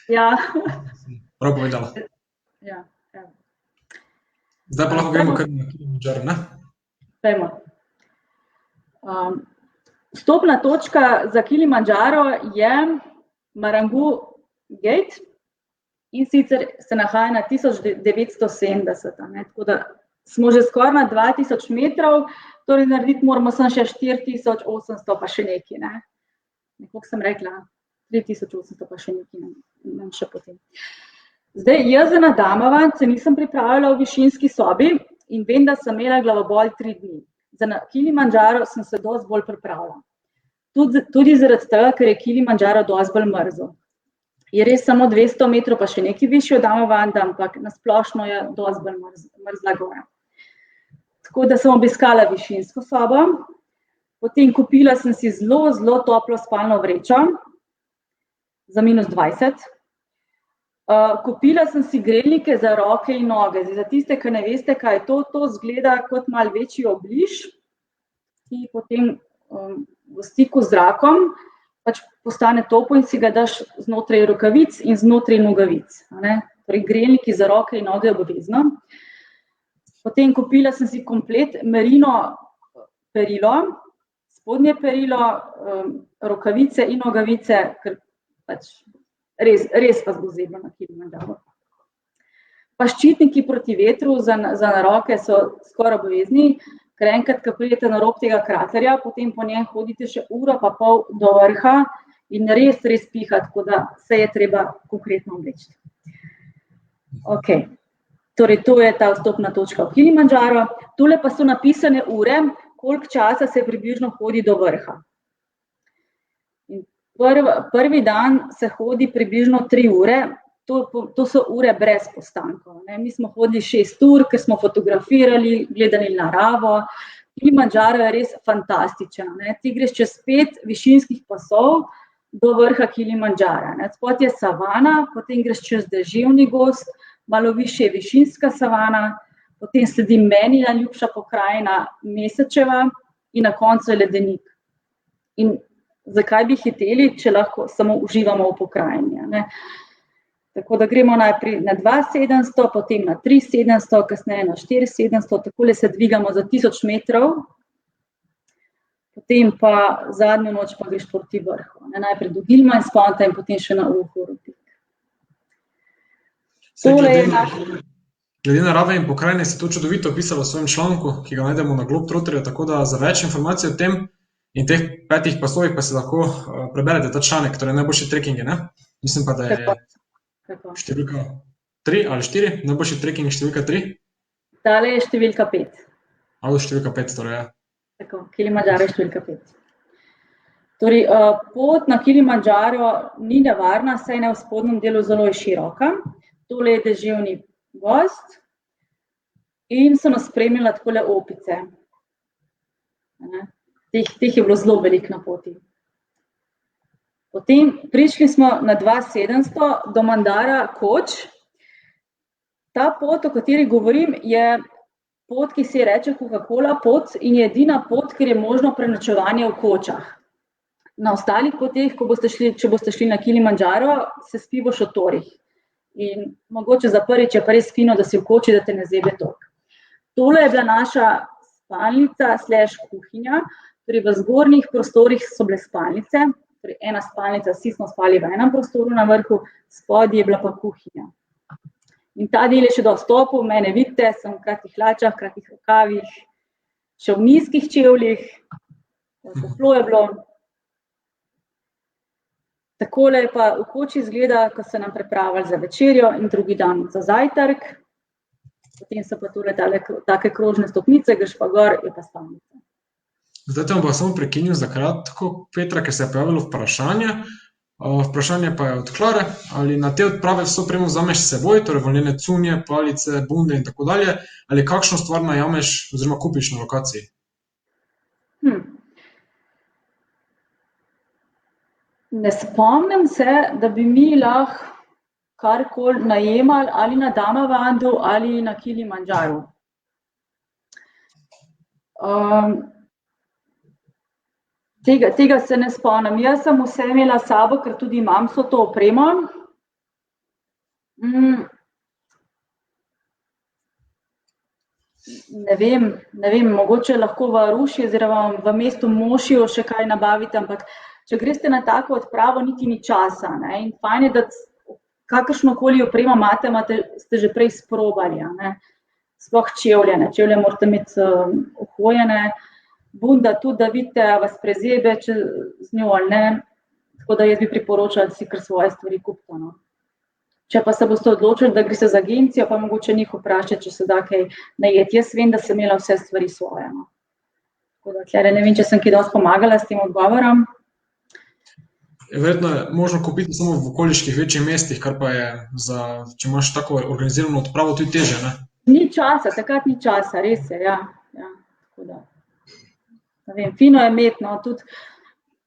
Ja. Prav povedala. Ja, ja. Zdaj pa lahko gremo kar na Kilimandžaro, ne? Dajmo. Vstopna točka za Kilimandžaro je Marangu Gate in sicer se nahaja na 1970, ne, tako da smo že skoraj na 2000 metrov, torej narediti moramo samo še 4800 pa še nekaj, ne. Koliko sem rekla? 3800 pa še nekaj, ne še potem. Zdaj, jaz za na Damavand se nisem pripravila v višinski sobi in vem, da sem imela glavobol 3 dni. Za Kilimandžaro sem se dosti bolj pripravila. Tudi zaradi tega, ker je Kilimandžaro dosti bolj mrzel. Je res samo 200 metrov pa še nekaj višji od Damavanda, ampak na splošno je dosti bolj mrzla gora. Tako da sem obiskala višinsko sobo, potem kupila sem si zelo, zelo toplo spalno vrečo za -20. Kupila sem si grelnike za roke in noge. Zdaj, za tiste, ki ne veste, kaj je to izgleda kot malo večji obliž, ki potem v stiku z zrakom pač postane topel in si ga daš znotraj rokavic in znotraj nogavic. Torej, grelniki za roke in noge obvezno. Potem kupila sem si komplet merino perilo, spodnje perilo, rokavice in nogavice, ker pač res vas bo zeblo na Kilimandžaru. Pa ščitniki proti vetru za na roke so skoraj obvezni, ker enkrat, ko pridete na rob tega kraterja, potem po njem hodite še 1,5 ure do vrha in res piha, tako da se je treba konkretno obleči. Okej, torej to je ta vstopna točka v Kilimandžaro. Tule pa so napisane ure, koliko časa se približno hodi do vrha. Prvi dan se hodi približno 3 ure, to so ure brez postankov. Mi smo hodili 6 ur, ker smo fotografirali, gledali naravo. Kilimandžaro je res fantastičen. Ti greš čez 5 višinskih pasov do vrha Kilimandžara. Spod je savana, potem greš čez deževni gozd, malo višje je višinska savana, potem sledi meni najljubša pokrajina Mesečeva in na koncu je ledenik. In zakaj bi hiteli, če lahko samo uživamo v pokrajini? Tako da gremo najprej na 2700, potem na 3700, kasneje na 4700, takole se dvigamo za 1000 metrov, potem pa zadnjo noč pa greš proti vrhu. Najprej do Gilmansponta in potem še na Uhuru Peak. Glede narave in pokrajine si to čudovito opisala v svojem članku, ki ga najdemo na Globetrotterju, tako da za več informacij o tem in teh 5 pasovih pa si lahko preberete ta članek, torej najboljši trekkingi, ne? Mislim pa, da je številka 3 ali 4, najboljši trekking številka 3. Tale je številka 5. Ali številka 5, torej, ja. Tako, Kilimandžaro je številka 5. Torej, pot na Kilimandžaro ni nevarna, saj je v spodnjem delu zelo široka. Tole je deževni gozd in so nas spremljala takole opice. Teh je bilo zelo veliko na poti. Potem prišli smo na 2700 do Mandara Koč. Ta pot, o kateri govorim, je pot, ki se ji reče Coca-Cola pot in je edina pot, ker je možno prenočevanje v kočah. Na ostalih poteh, če boste šli na Kilimandžaro, se spi v šotorih. In mogoče za prvič je pa res fino, da si v koči, da te ne zebe toliko. Tole je bila naša spalnica / kuhinja, torej v zgornjih prostorih so bile spalnice, torej ena spalnica, vsi smo spali v enem prostoru na vrhu, spodaj je bila pa kuhinja. In ta del je še do vstopu, mene vidite, sem v kratkih hlačah, kratkih rokavih, še v nizkih čevljih, toplo je bilo. Takole je pa v koči izgleda, ko so nam pripravili za večerjo in drugi dan za zajtrk. Potem so pa tole take krožne stopnice, greš pa gor, je pa spalnica. Zdaj te bom pa samo prekinil za kratko, Petra, ker se je pojavilo vprašanje. Vprašanje pa je od Klare, ali na te odprave vso opremo vzameš s seboj, torej volnene cunje, palice, bunde in tako dalje, ali kakšno stvar najameš oziroma kupiš na lokaciji? Ne spomnim se, da bi mi lahko karkoli najemali ali na Damavandu ali na Kilimandžaru. Tega se ne spomnim. Jaz sem vse imela s sabo, ker tudi imam vso to opremo. Ne vem, mogoče lahko v Aruši oziroma v mestu Mošiju še kaj nabavite, ampak če greste na tako odpravo, niti ni časa. In fajn je, da kakršnokoli opremo imate, ste že prej sprobali. Sploh čevlje. Čevlje morate imeti ohojene. Bunda tudi, da vidite, vas prezebe z njo ali ne. Tako da jaz bi priporočala, da si kar svoje stvari kupite. Če pa se boste odločili, da greste z agencijo, pa mogoče njih vprašati, če se da kaj najeti. Jaz vem, da sem imela vse stvari svoje. Tako da tle ne vem, če sem kaj dosti pomagala s tem odgovorom. Verjetno je možno kupiti samo v okoliških večjih mestih, kar pa je, če imaš tako organizirano odpravo, tudi težje, ne? Ni časa, takrat ni časa, res je, ja. Tako da, ne vem, fino je imeti, tudi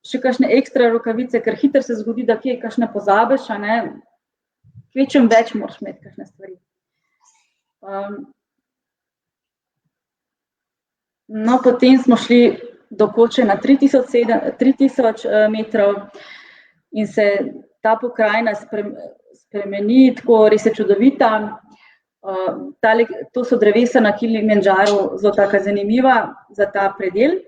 še kakšne ekstra rokavice, ker hitro se zgodi, da kje kakšne pozabiš, kvečem več moraš imeti kakšne stvari. No, potem smo šli do koče na 3000 metrov in se ta pokrajina spremeni, tako res je čudovita. To so drevesa na Kilimandžaru, zelo taka zanimiva za ta predel.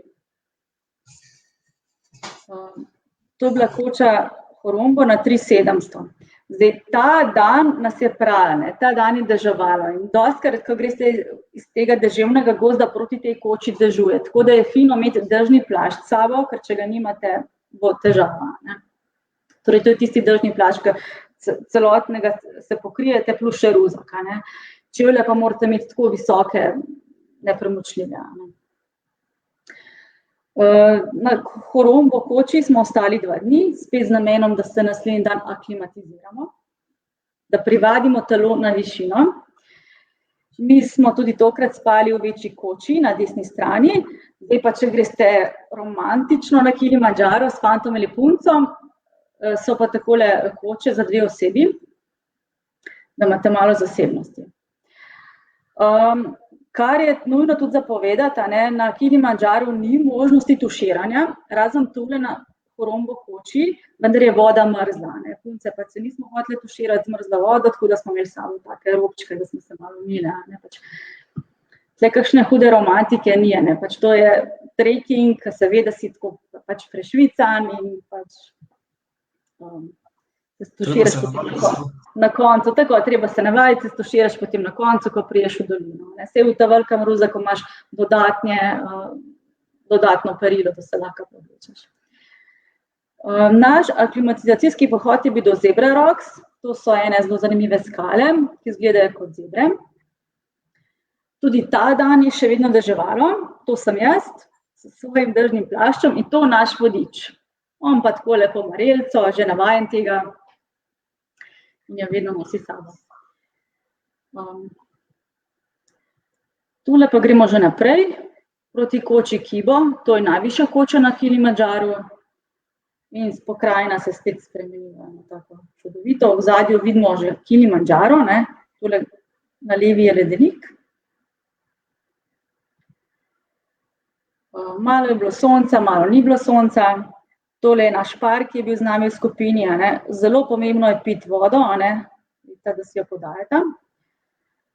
To je bila koča Horombo na 3700. Zdaj, ta dan nas je prala, ta dan je deževalo in dostikrat, ko greste iz tega deževnega gozda proti tej koči, dežuje. Tako da je fino imeti dežni plašč s sabo, ker če ga nimate, bo težava. Torej, to je tisti dežni plašč, ki celotnega se pokrijete plus še ruzak. Čevlje pa morate imeti tako visoke, nepremočljive. Na Horombo koči smo ostali 2 dni, spet z namenom, da se naslednji dan aklimatiziramo, da privadimo telo na višino. Mi smo tudi tokrat spali v večji koči na desni strani, zdaj pa, če greste romantično na Kilimandžaro s fantom ali punco, so pa takole koče za 2 osebi, da imate malo zasebnosti. Kar je nujno tudi zapovedati, na Kilimandžaru ni možnosti tuširanja, razen tule na Horombo koči, vendar je voda mrzla. Punce pa se nismo hotele tuširati z mrzlo vodo, tako da smo imeli samo take robčke, da smo se malo umili. Tle kakšne hude romantike ni, to je trekking, ki se ve, da si tako prešvican in se stuširaš na koncu, tako, treba se navaditi, se stuširaš potem na koncu, ko priješ v dolino. Saj v ta velikem ruzaku imaš dodatno perilo, da se lahko oblečeš. Naš aklimatizacijski pohod je bil do Zebra Rocks, to so ene zelo zanimive skale, ki izgledajo kot zebre. Tudi ta dan je še vedno deževalo, to sem jaz, s svojim dežnim plaščem in to naš vodič. On pa tako lepo marelico, že navajen tega in jo vedno nosi s sabo. Tule pa gremo že naprej, proti koči Kibo, to je najvišja koča na Kilimandžaru in pokrajina se spet spremeni na tako čudovito. V ozadju vidimo že Kilimandžaro, tule na levi je ledenik. Malo je bilo sonca, malo ni bilo sonca. Tole je naš par, ki je bil z nami v skupini. Zelo pomembno je piti vodo, vidite, da si jo podajate.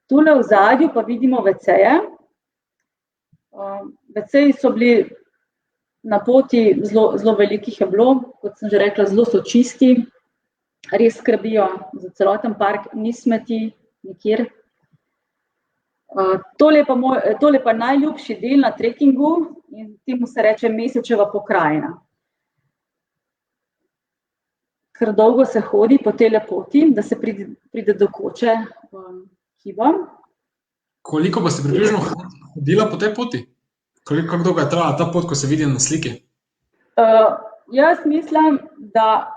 Tule v zadju pa vidimo WC-je. WC-ji so bili na poti, zelo velikih je bilo, kot sem že rekla, zelo so čisti, res skrbijo za celoten park, ni smeti nikjer. Tole je pa najljubši del na trekkingu in temu se reče Mesečeva pokrajina. Ker dolgo se hodi po tej poti, da se pride do koče Kibo. Koliko pa ste približno hodila po tej poti? Kako dolgo je trajala ta pot, ko se vidi na sliki? Jaz mislim, da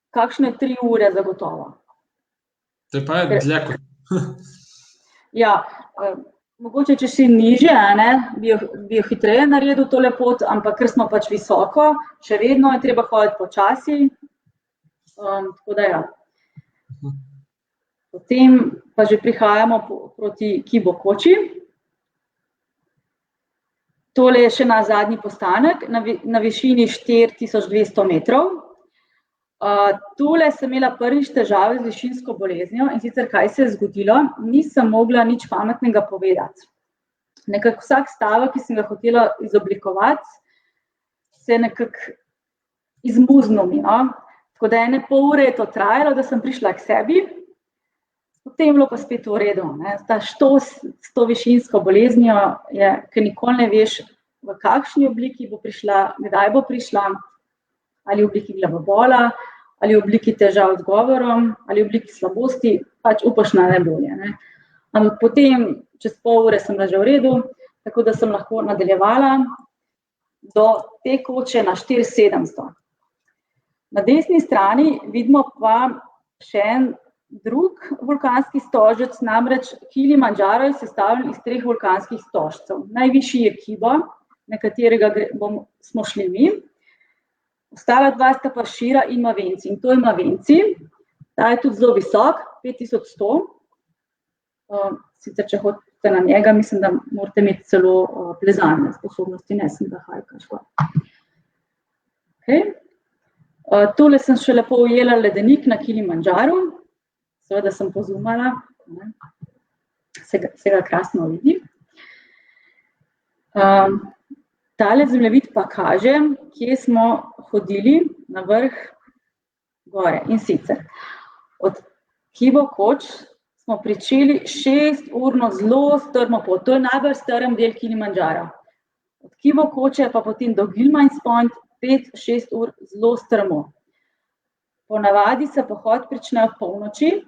kakšne 3 ure zagotovo. To je pa dlje kot. Ja, mogoče, če si nižje, bi jo hitreje naredil tole pot, ampak ker smo pač visoko, še vedno je treba hoditi počasi. Tako da ja. Potem pa že prihajamo proti Kibo koči. Tole je še naš zadnji postanek na višini 4200 metrov. Tule sem imela prvič težave z višinsko boleznijo in sicer kaj se je zgodilo, nisem mogla nič pametnega povedati. Nekako vsak stavek, ki sem ga hotela izoblikovati, se je nekako izmuznil mi. Tako da 1,5 ure je to trajalo, da sem prišla k sebi, potem je bilo pa spet v redu. Ta štos s to višinsko boleznijo je, ker nikoli ne veš, v kakšni obliki bo prišla, kdaj bo prišla, ali v obliki glavobola, ali v obliki težav z govorom, ali v obliki slabosti, pač upaš na najbolje. Ampak potem, čez pol ure sem bila že v redu, tako da sem lahko nadaljevala do te koče na 4700. Na desni strani vidimo pa še en drug vulkanski stožec, namreč Kilimandžaro je sestavljen iz 3 vulkanskih stožcev. Najvišji je Kibo, na katerega smo šli mi. Ostala 2 sta pa Šira in Mavenci. In to je Mavenci, ta je tudi zelo visok, 5100. Sicer, če hodite na njega, mislim, da morate imeti celo plezalne sposobnosti, ne sem da hajkaš. Tole sem še lepo ujela ledenik na Kilimandžaru, seveda sem pozumala, se ga krasno vidi. Tale zemljevid pa kaže, kje smo hodili na vrh gore. In sicer, od Kibo koč smo pričeli 6-urno zelo strmo pot. To je najbolj strm del Kilimandžara. Od Kibo koče pa potem do Gilman's Point 5-6 ur zelo strmo. Ponavadi se pohod prične ob polnoči,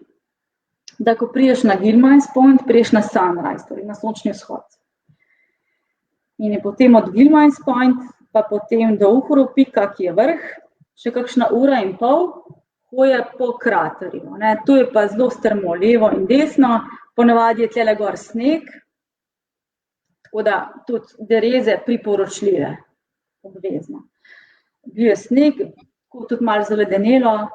da ko priješ na Gilman's Point, priješ na sunrise, torej na sončni vzhod. In je potem od Gilman's Point pa potem do Uhuru Pika, ki je vrh, še kakšna 1,5 ure hoje po kraterju. Tu je pa zelo strmo levo in desno, ponavadi je tlele gor sneg, tako da tudi dereze priporočljive, obvezno. Bil je sneg, tudi malo zaledenelo.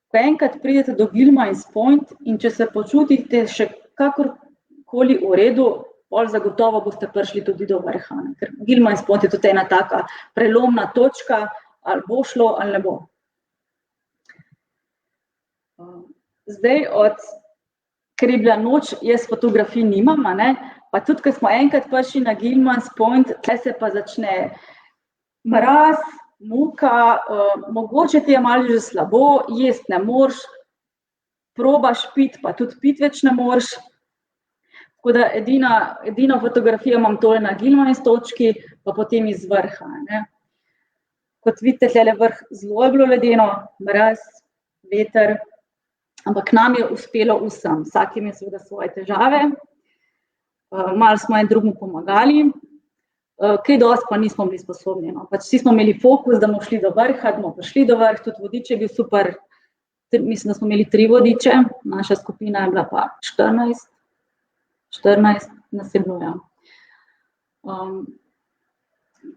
Ko enkrat pridete do Gilman's Point in če se počutite še kakorkoli v redu, bolj zagotovo boste prišli tudi do vrha. Ker Gilman's Point je tudi ena taka prelomna točka, ali bo šlo, ali ne bo. Zdaj, ker je bila noč, jaz fotografij nimam, pa tudi, ker smo enkrat prišli na Gilman's Point, tle se pa začne mraz, muka, mogoče ti je malo že slabo, jesti ne moreš, probaš piti, pa tudi piti več ne moreš. Tako da edino fotografijo imam tole na Gilman's točki, pa potem iz vrha. Kot vidite, tle vrh zelo je bilo ledeno, mraz, veter, ampak nam je uspelo vsem. Vsak ima seveda svoje težave, malo smo en drugemu pomagali, kaj dosti pa nismo bili sposobni. Pač vsi smo imeli fokus, da bomo šli do vrha, da bomo prišli do vrha, tudi vodič je bil super. Mislim, da smo imeli 3 vodiče, naša skupina je bila pa 14 nas je bilo.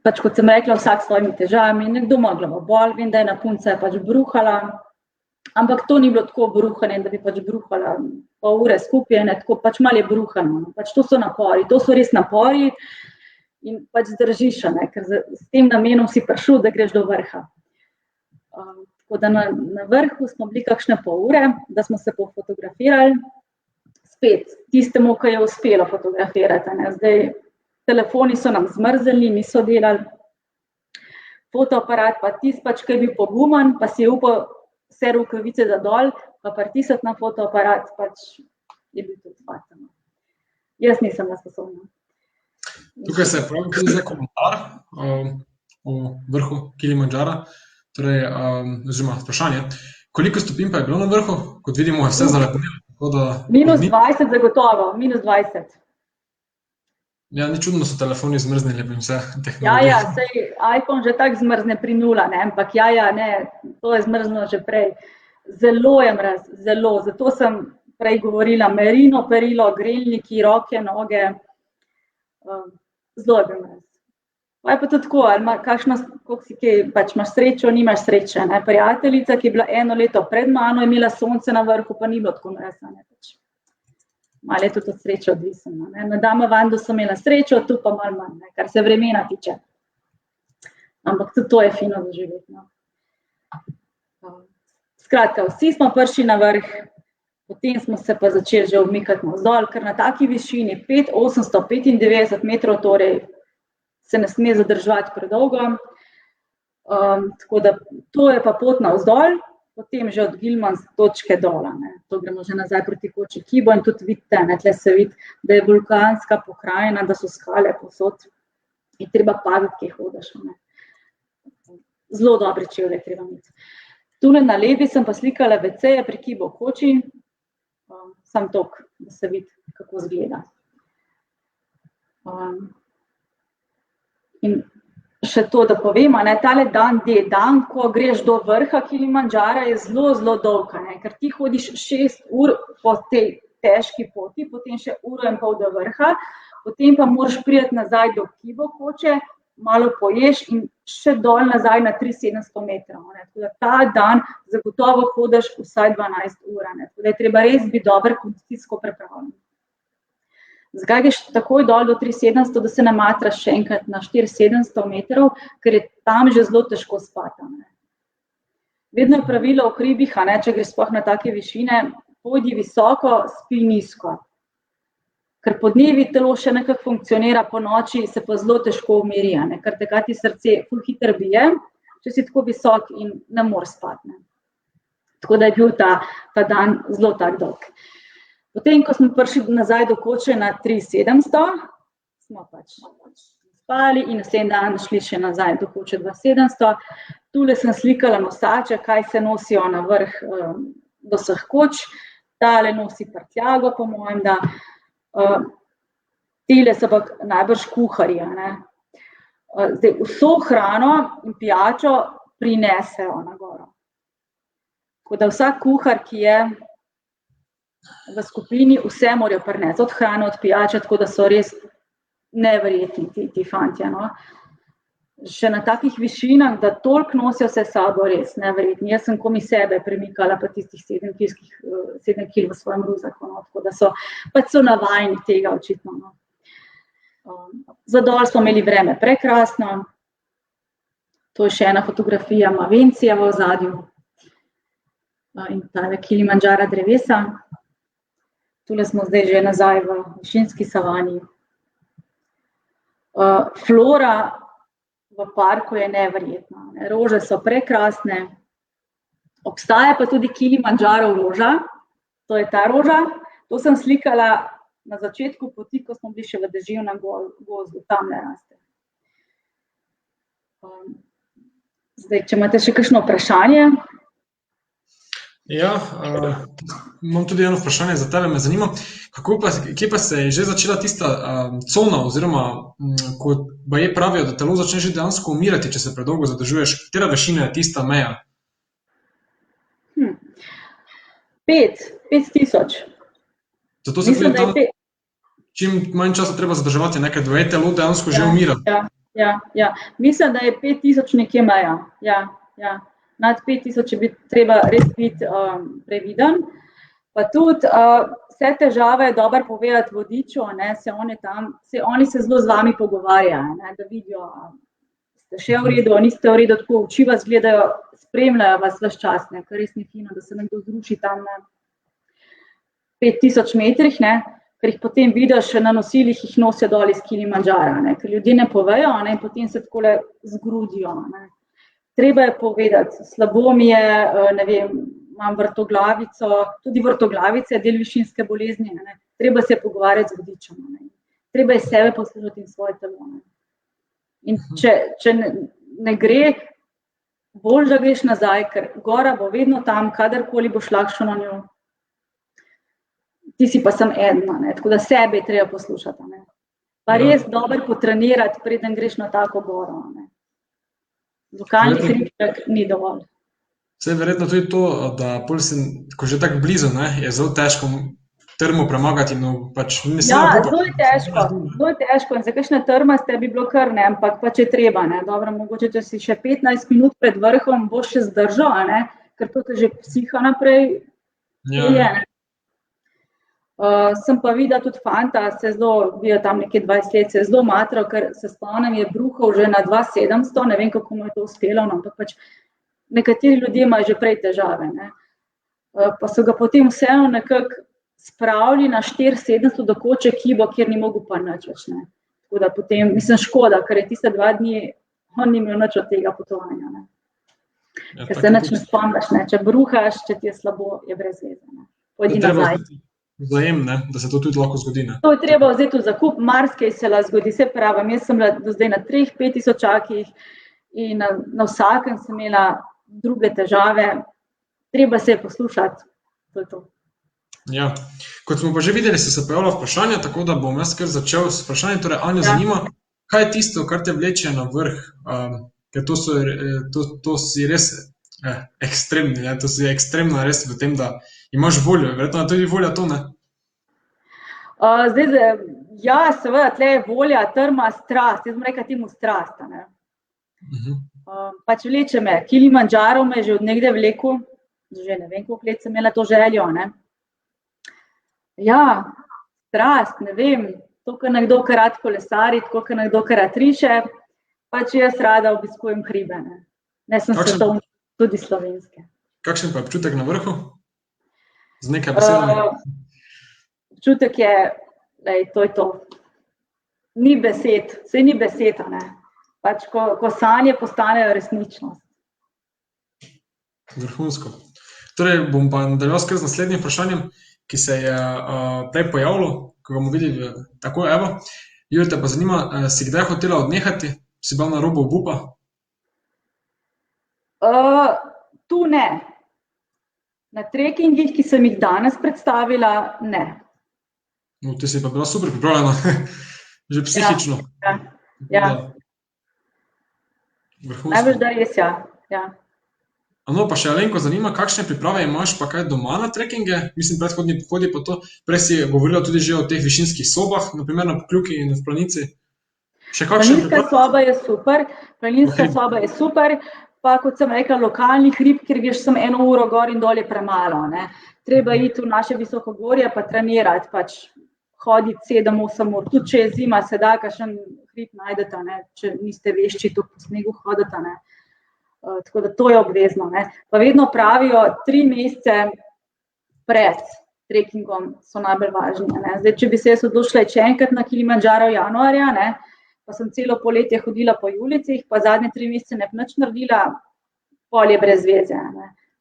Pač kot sem rekla, vsak s svojimi težavami, nekdo ima glavobol, vem, da ena punca je pač bruhala, Ampak to ni bilo tako bruhanje, da bi pač bruhala pol ure skupaj, ne, tako pač malo je bruhano. No. Pač to so napori, to so res napori in pač zdržiš, ne, ker s tem namenom si prišel, da greš do vrha. Tako da na vrhu smo bili kakšne pol ure, da smo se pofotografirali. Spet, tistemu, ki je uspelo fotografirati. Ne. Zdaj, telefoni so nam zmrznili, niso delali. Fotoaparat pa tisti pač, ki je bil pogumen, pa si je upal vse rokavice da dol, pa pritisati na fotoaparat, pač je bil tudi fatan. Jaz nisem sposobna. Tukaj se pravi tudi zdaj komentar o vrhu Kilimandžara, torej, oziroma vprašanje, koliko stopinj pa je bilo na vrhu? Kot vidimo, je vse zalepnilo. Minus 20 zagotovo, minus 20. Ja, ni čudno, so telefoni zmrznili in vse tehnologije. Ja, sej iPhone že tako zmrzne pri 0, ne, ampak ne, to je zmrznilo že prej. Zelo je mraz, zelo, zato sem prej govorila, merino, perilo, grelniki, roke, noge, zelo je bil mraz. Pa je pa tudi tako, ali koliko si kaj, pač imaš srečo, nimaš sreče, ne. Prijateljica, ki je bila 1 leto pred mano, je imela sonce na vrhu, pa ni bilo tako mrazno, ne, pač. Malo je tudi od sreče odvisno. Na Damavandu sem imela srečo, tu pa malo manj, ne, kar se vremena tiče. Ampak tudi to je fino doživeti. No. Skratka, vsi smo prišli na vrh, potem smo se pa začeli že umikati navzdol, ker na taki višini 5895 metrov, torej se ne sme zadrževati predolgo. Tako da to je pa pot navzdol, potem že od Gilmans točke dola. Ne. To gremo že nazaj proti koči Kibo in tudi vidite, ne, tle se vidi, da je vulkanska pokrajina, da so skale povsod. Je treba paziti, kje hodiš. Ne. Zelo dobre čevlje treba imeti. Tule na levi sem pa slikala WC-je pri Kibo koči, sam tok, da se vidi, kako izgleda. In še to, da povem, ne, tale dan, ko greš do vrha Kilimandžara, je zelo, zelo dolg, ne, ker ti hodiš 6 ur po tej težki poti, potem še 1,5 ure do vrha, potem pa moraš priti nazaj do Kibo koče, malo poješ in še dol nazaj na 3700 metrov. Ne. Tako da ta dan zagotovo hodiš vsaj 12 ur. Ne. Tako da je treba res biti dober kondicijsko pripravljen. Zakaj greš takoj dol do 3700, da se namatraš še enkrat na 4700 metrov, ker je tam že zelo težko spati. Ne. Vedno je pravilo o hribih, ne, če greš sploh na take višine, pojdi visoko, spi nizko. Ker po dnevi telo še nekako funkcionira, po noči se pa zelo težko umiri, ne, ker takrat ti srce ful hitro bije, če si tako visok in ne moreš spati. Ne. Tako da je bil ta dan zelo tak dolg. Potem, ko smo prišli nazaj do koče na 3700, smo pač spali in naslednji dan šli še nazaj do koče 2700. Tule sem slikala nosače, kaj se nosijo na vrh do vseh koč. Tale nosi prtljago, po mojem, da tile so pa najbrž kuharji. Ne. Zdaj, vso hrano in pijačo prinesejo na goro. Tako da vsak kuhar, ki je v skupini, vse morajo prinesti, od hrane, od pijače, tako da so res neverjetni ti fantje. No. Še na takih višinah, da toliko nosijo vse sabo, res neverjetni. Jaz sem komi sebe premikala pa tistih 7 kil v svojem ruzaku, no. Tako da so navajeni tega očitno. No. Za dol smo imeli vreme prekrasno. To je še ena fotografija Mavencija v ozadju. In tale Kilimandžara drevesa. Tule smo zdaj že nazaj v višinski savani. Flora v parku je neverjetna. Ne. Rože so prekrasne. Obstaja pa tudi Kilimandžarov roža. To je ta roža. To sem slikala na začetku poti, ko smo bili še v deževnem gozdu. Tam ne raste. Zdaj, če imate še kakšno vprašanje? Ja, imam tudi eno vprašanje za tebe, me zanima, kje pa se je že začela tista cona, oziroma, ko baje pravijo, da telo začne že dejansko umirati, če se predolgo zadržuješ, katera višina je tista meja? 5000. Zato se tudi tam, čim manj časa treba zadrževati, ker baje telo dejansko že umira. Ja. Mislim, da je 5000 nekje meja, ja. nad 5000 je treba res biti previden. Pa tudi vse težave je dobro povedati vodiču, oni se zelo z vami pogovarjajo, da vidijo, ste še v redu, niste v redu, tako oči vas gledajo, spremljajo vas ves čas, kar res ni fino, da se nekdo zruši tam na 5000 metrih, ker jih potem vidiš na nosilih, jih nosijo dol iz Kilimandžara, ker ljudje ne povejo in potem se takole zgrudijo. Treba je povedati, slabo mi je, ne vem, imam vrtoglavico, tudi vrtoglavica je del višinske bolezni, treba se pogovarjati z vodičem, treba je sebe poslušati in svoje telo. In če ne gre, bolj, da greš nazaj, ker gora bo vedno tam, kadarkoli boš lahko na njo, ti si pa sem ena, tako da sebe je treba poslušati. Pa res dobro potrenirati, preden greš na tako goro. Lokalnih hribček ni dovolj. Vse je verjetno tudi to, da ko že tako blizu, je zelo težko trmo premagati. Zelo je težko in za kakšne trmaste bi bilo kar, ampak pač je treba. Dobro, mogoče, če si še 15 minut pred vrhom, boš še zdržal, ker to te že psiha naprej je. Sem pa videla tudi fanta, se zelo, bil tam nekje 20 let, se zelo matral, ker se spomnim, je bruhal že na 2700, ne vem, kako mu je to uspelo, ampak pač nekateri ljudje imajo že prej težave. Pa so ga potem vseeno nekako spravili na 4700 do Koče Kibo, kjer ni mogel pa nič več. Tako da potem, mislim, škoda, ker je tiste 2 dni, on ni imel nič od tega potovanja. Ker se nič ne spomniš, če bruhaš, če ti je slabo, je brez veze. Pojdi nazaj. Vzajem, da se to tudi lahko zgodi. To je treba vzeti v zakup, marsikaj se lahko zgodi, se pravim, jaz sem bila do zdaj na 3-5 tisočakih in na vsakem sem imela druge težave, treba se je poslušati, to je to. Ja, kot smo pa že videli, se pojavila vprašanja, tako da bom jaz kar začel s vprašanjem, torej Anjo zanima, kaj je tisto, kar te vleče na vrh, ker to si res ekstremni, to si ekstremna res v tem, da imaš voljo, verjetno tudi volja to, Ja, seveda, tle je volja, trma, strast, jaz bom rekla temu strast. Pač vleče me, Kilimandžaro me že od nekdaj vlekel, že ne vem, koliko let sem imela to željo. Ja, strast, ne vem, to, kar nekdo rad kolesari, to, kar nekdo rad riše, pač jaz rada obiskujem hribe. Ne sem svetovna, tudi slovenske. Kakšen pa je občutek na vrhu? Z nekaj besedami? Občutek je, to je to. Ni besed, saj ni besed, pač ko sanje postanejo resničnost. Vrhunsko. Torej, bom pa nadaljeval z naslednjim vprašanjem, ki se je prej pojavilo, ko ga bomo videli tako, evo. Julija, te pa zanima, si kdaj hotela odnehati? Si bila na robu obupa? Tu ne. Na trekingih, ki sem jih danes predstavila, ne. No, ti si pa bila super pripravljena, že psihično. Ja. Vrhunsko. Najbolj, da res, ja. No, pa še Alenko zanima, kakšne priprave imaš pa kaj doma na trekinge? Mislim, predhodni pohodi pa to. Prej si govorila tudi že o teh višinskih sobah, naprimer na Pokljuki in v Planici. Planinska soba je super, pa kot sem rekla, lokalni hrib, ker greš samo 1 uro gor in dol je premalo. Treba iti v naše visokogorje pa trenirati, pač hoditi 7-8 ur. Tudi če je zima, se da kakšen hrib najdete, če niste vešči to po snegu hoditi. Tako da to je obvezno. Pa vedno pravijo, 3 mesece pred trekingom so najbolj važni. Zdaj, če bi se jaz odločila še enkrat na Kilimandžaro januarja, pa sem celo poletje hodila po Julicih, pa zadnje 3 mesece ne bi nič naredila, pol je brez veze.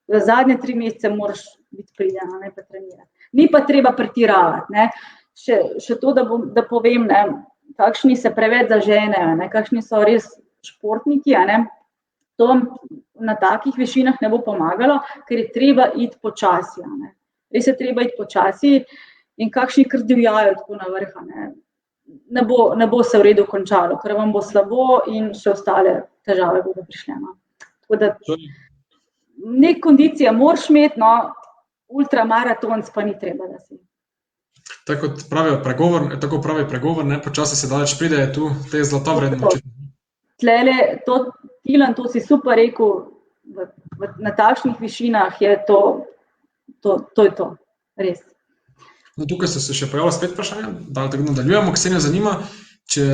Za zadnje 3 mesece moraš biti pridena, pa trenirati. Ni pa treba pretiravati. Še to, da povem, kakšni se preveč zaženejo, kakšni so res športniki, to na takih višinah ne bo pomagalo, ker je treba iti počasi. Res je treba iti počasi in kakšni kar divjajo tako na vrha. Ne bo se v redu končalo, ker vam bo slabo in še ostale težave bodo prišle. Tako da nek kondicija moraš imeti, ultramaratonc pa ni treba, da si. Tako pravi pregovor, počasi se daleč pride, je tu te zlata vredno. Tlele, Tilan, to si super rekel, v na takšnih višinah je to je to, res. No, tukaj so se še pojavila spet vprašanja, da tako nadaljujemo, Ksenija zanima, če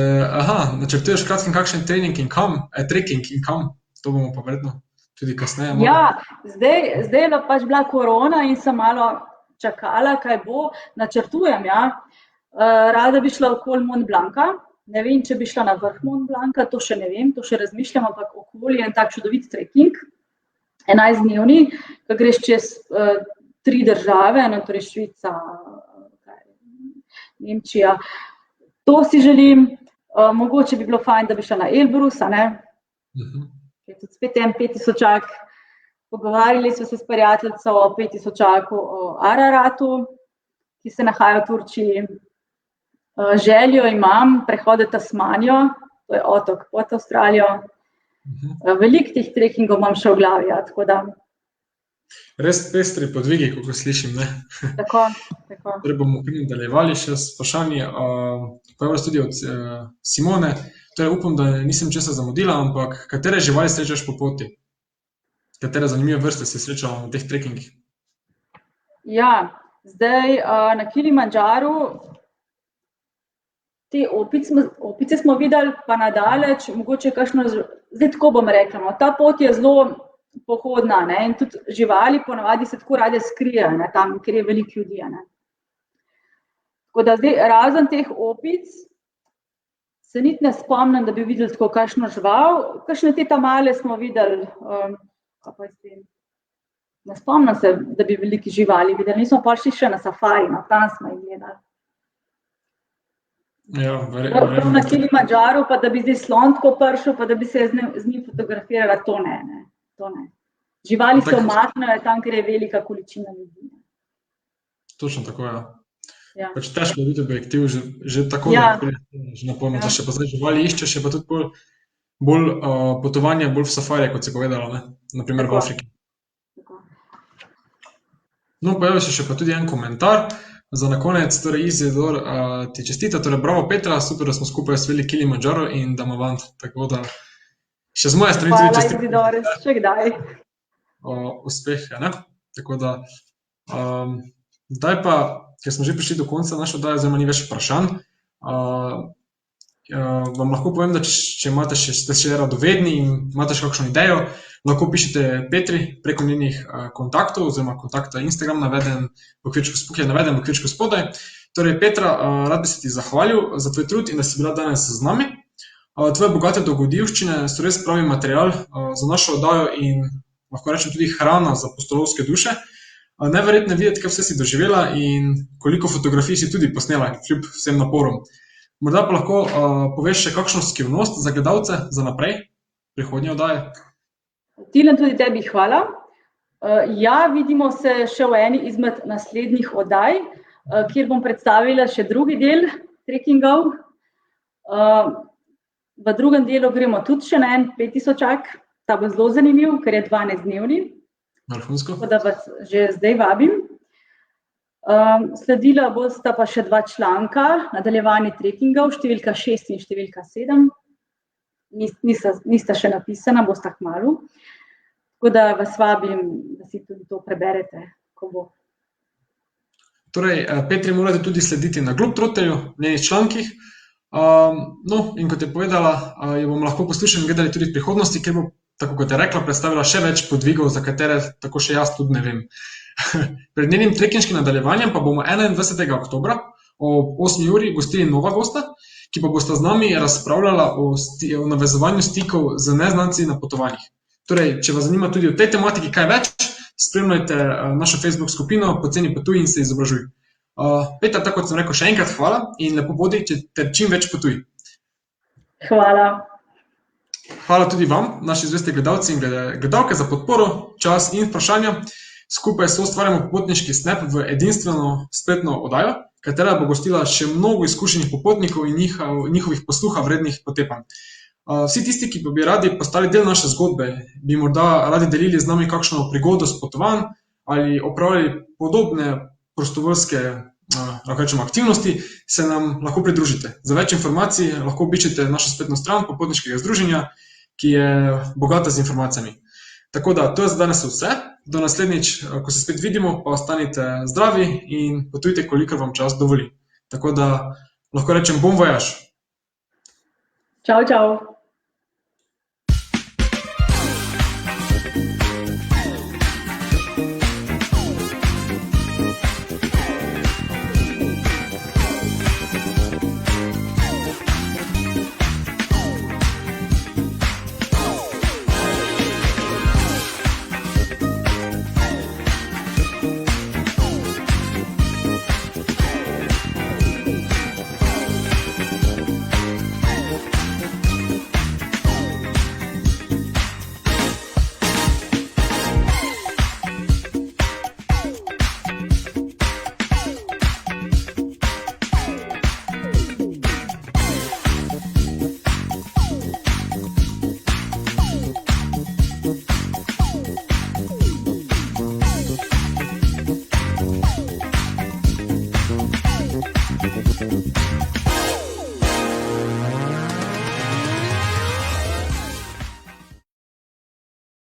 načrtuješ kratkim kakšen trekking in kam, to bomo pa verjetno tudi kasneje. Ja, zdaj je pač bila korona in sem malo čakala, kaj bo, načrtujem, ja. Rada bi šla okoli Mont Blanca, ne vem, če bi šla na vrh Mont Blanca, to še ne vem, to še razmišljam, ampak okoli je en tak čudovit trekking, 11-dnevni, ko greš čez 3 države, torej Švica, Nemčija. To si želim, mogoče bi bilo fajn, da bi šla na Elbrus, a ne? Je tudi spet en 5000-ak, pogovarjali so se s prijateljico o 5000-aku o Araratu, ki se nahaja v Turčiji. Željo imam prehode Tasmanijo, to je otok pod Avstralijo. Veliko teh trekkingov imam še v glavi, ja, tako da. Res pestri podvigi, kako slišim, ne? Tako. Torej bomo nadaljevali še s vprašanji, pojavlja se tudi od Simone, torej upam, da nisem česa zamudila, ampak katere živali srečaš po poti? Katere zanimive vrste si srečala v teh trekkingih? Ja, zdaj na Kilimandžaru te opice smo videli pa nadaleč, mogoče kakšno, zdaj tako bom rekla, no, ta pot je zelo pohodna, ne, in tudi živali ponavadi se tako rade skrijejo, ne, tam, kjer je veliko ljudi, ne. Tako da zdaj razen teh opic se niti ne spomnim, da bi videli tako kakšno žival, kakšne te male smo videli, kaj pa je s tem. Ne spomnim se, da bi veliki živali videli, nismo pa šli še na safari, no, tam smo jih gledali. Ja, Prav na Kilimandžaru, pa da bi zdaj slon tako prišel, pa da bi se z njim fotografirala, to ne. Živali se umaknejo tam, ker je velika količina ljudi. Točno tako, ja. Ja. Pač težko je biti objektiv, že tako, Ja. že napolno, da še pa zdaj živali iščeš, je pa tudi bolj potovanje, bolj v safari, kot si povedala, ne? Naprimer v Afriki. Tako. No, pojavil se še pa tudi en komentar. Za na konec, torej Izidor ti čestita, torej bravo Petra, super, da smo skupaj osvojili Kilimandžaro in Damavand, tako da še z moje strani tudi Hvala, čestita. Izidor, še kdaj. Uspehe, ne? Tako da, zdaj pa, ker smo že prišli do konca naše oddaje, oziroma ni več vprašanj, vam lahko povem, da če ste še radovedni in imate še kakšno idejo, lahko pišete Petri preko njenih kontaktov, oziroma kontakta Instagram naveden v okvirčku spodaj. Torej, Petra, rad bi se ti zahvalil za tvoj trud in da si bila danes z nami. Tvoje bogate dogodivščine so res pravi material za našo oddajo in lahko rečem tudi hrana za pustolovske duše. Neverjetno videti, kaj vse si doživela in koliko fotografij si tudi posnela, kljub vsem naporom. Morda pa lahko poveš še kakšno skrivnost za gledalce za naprej, prihodnje oddaje? Tilen, tudi tebi hvala. Ja, vidimo se še v eni izmed naslednjih oddaj, kjer bom predstavila še drugi del trekkingov. V drugem delu gremo tudi še na en 5000-ak, ta bo zelo zanimiv, ker je 12-dnevni. Vrhunsko. Tako da vas že zdaj vabim. Sledila bosta pa še 2 članka, nadaljevanje trekkingov, številka 6 in številka 7. Nista še napisana, bosta kmalu. Tako da vas vabim, da si tudi to preberete, ko bo. Torej, Petri morate tudi slediti na Globetrotterju, v njenih člankih. No, in kot je povedala, jo bomo lahko poslušali in gledali tudi v prihodnosti, ker bo, tako kot je rekla, predstavila še več podvigov, za katere tako še jaz tudi ne vem. Pred njenim trekkinškim nadaljevanjem pa bomo 21. oktobra ob 8. uri gostili nova gosta, ki pa bosta z nami razpravljala o navezovanju stikov z neznanci na potovanjih. Torej, če vas zanima tudi o tej tematiki kaj več, spremljajte našo Facebook skupino Poceni potuj in se izobražuj. Petra, tako kot sem rekel, še enkrat hvala in lepo bodi, ter čim več potuj. Hvala. Hvala tudi vam, naši zvesti gledalci in gledalke, za podporo, čas in vprašanja. Skupaj soustvarjamo popotniški snap v edinstveno spletno oddajo, katera bo gostila še mnogo izkušenih popotnikov in njihovih posluha vrednih potepanj. Vsi tisti, ki pa bi radi postali del naše zgodbe, bi morda radi delili z nami kakšno prigodo s potovanj ali opravljali podobne prostovoljske aktivnosti, se nam lahko pridružite. Za več informacij lahko obiščite našo spletno stran popotniškega združenja, ki je bogata z informacijami. Tako da, to je za danes vse. Do naslednjič, ko se spet vidimo, pa ostanite zdravi in potujte, kolikor vam čas dovoli. Tako da lahko rečem bon vojaž. Čau, čau.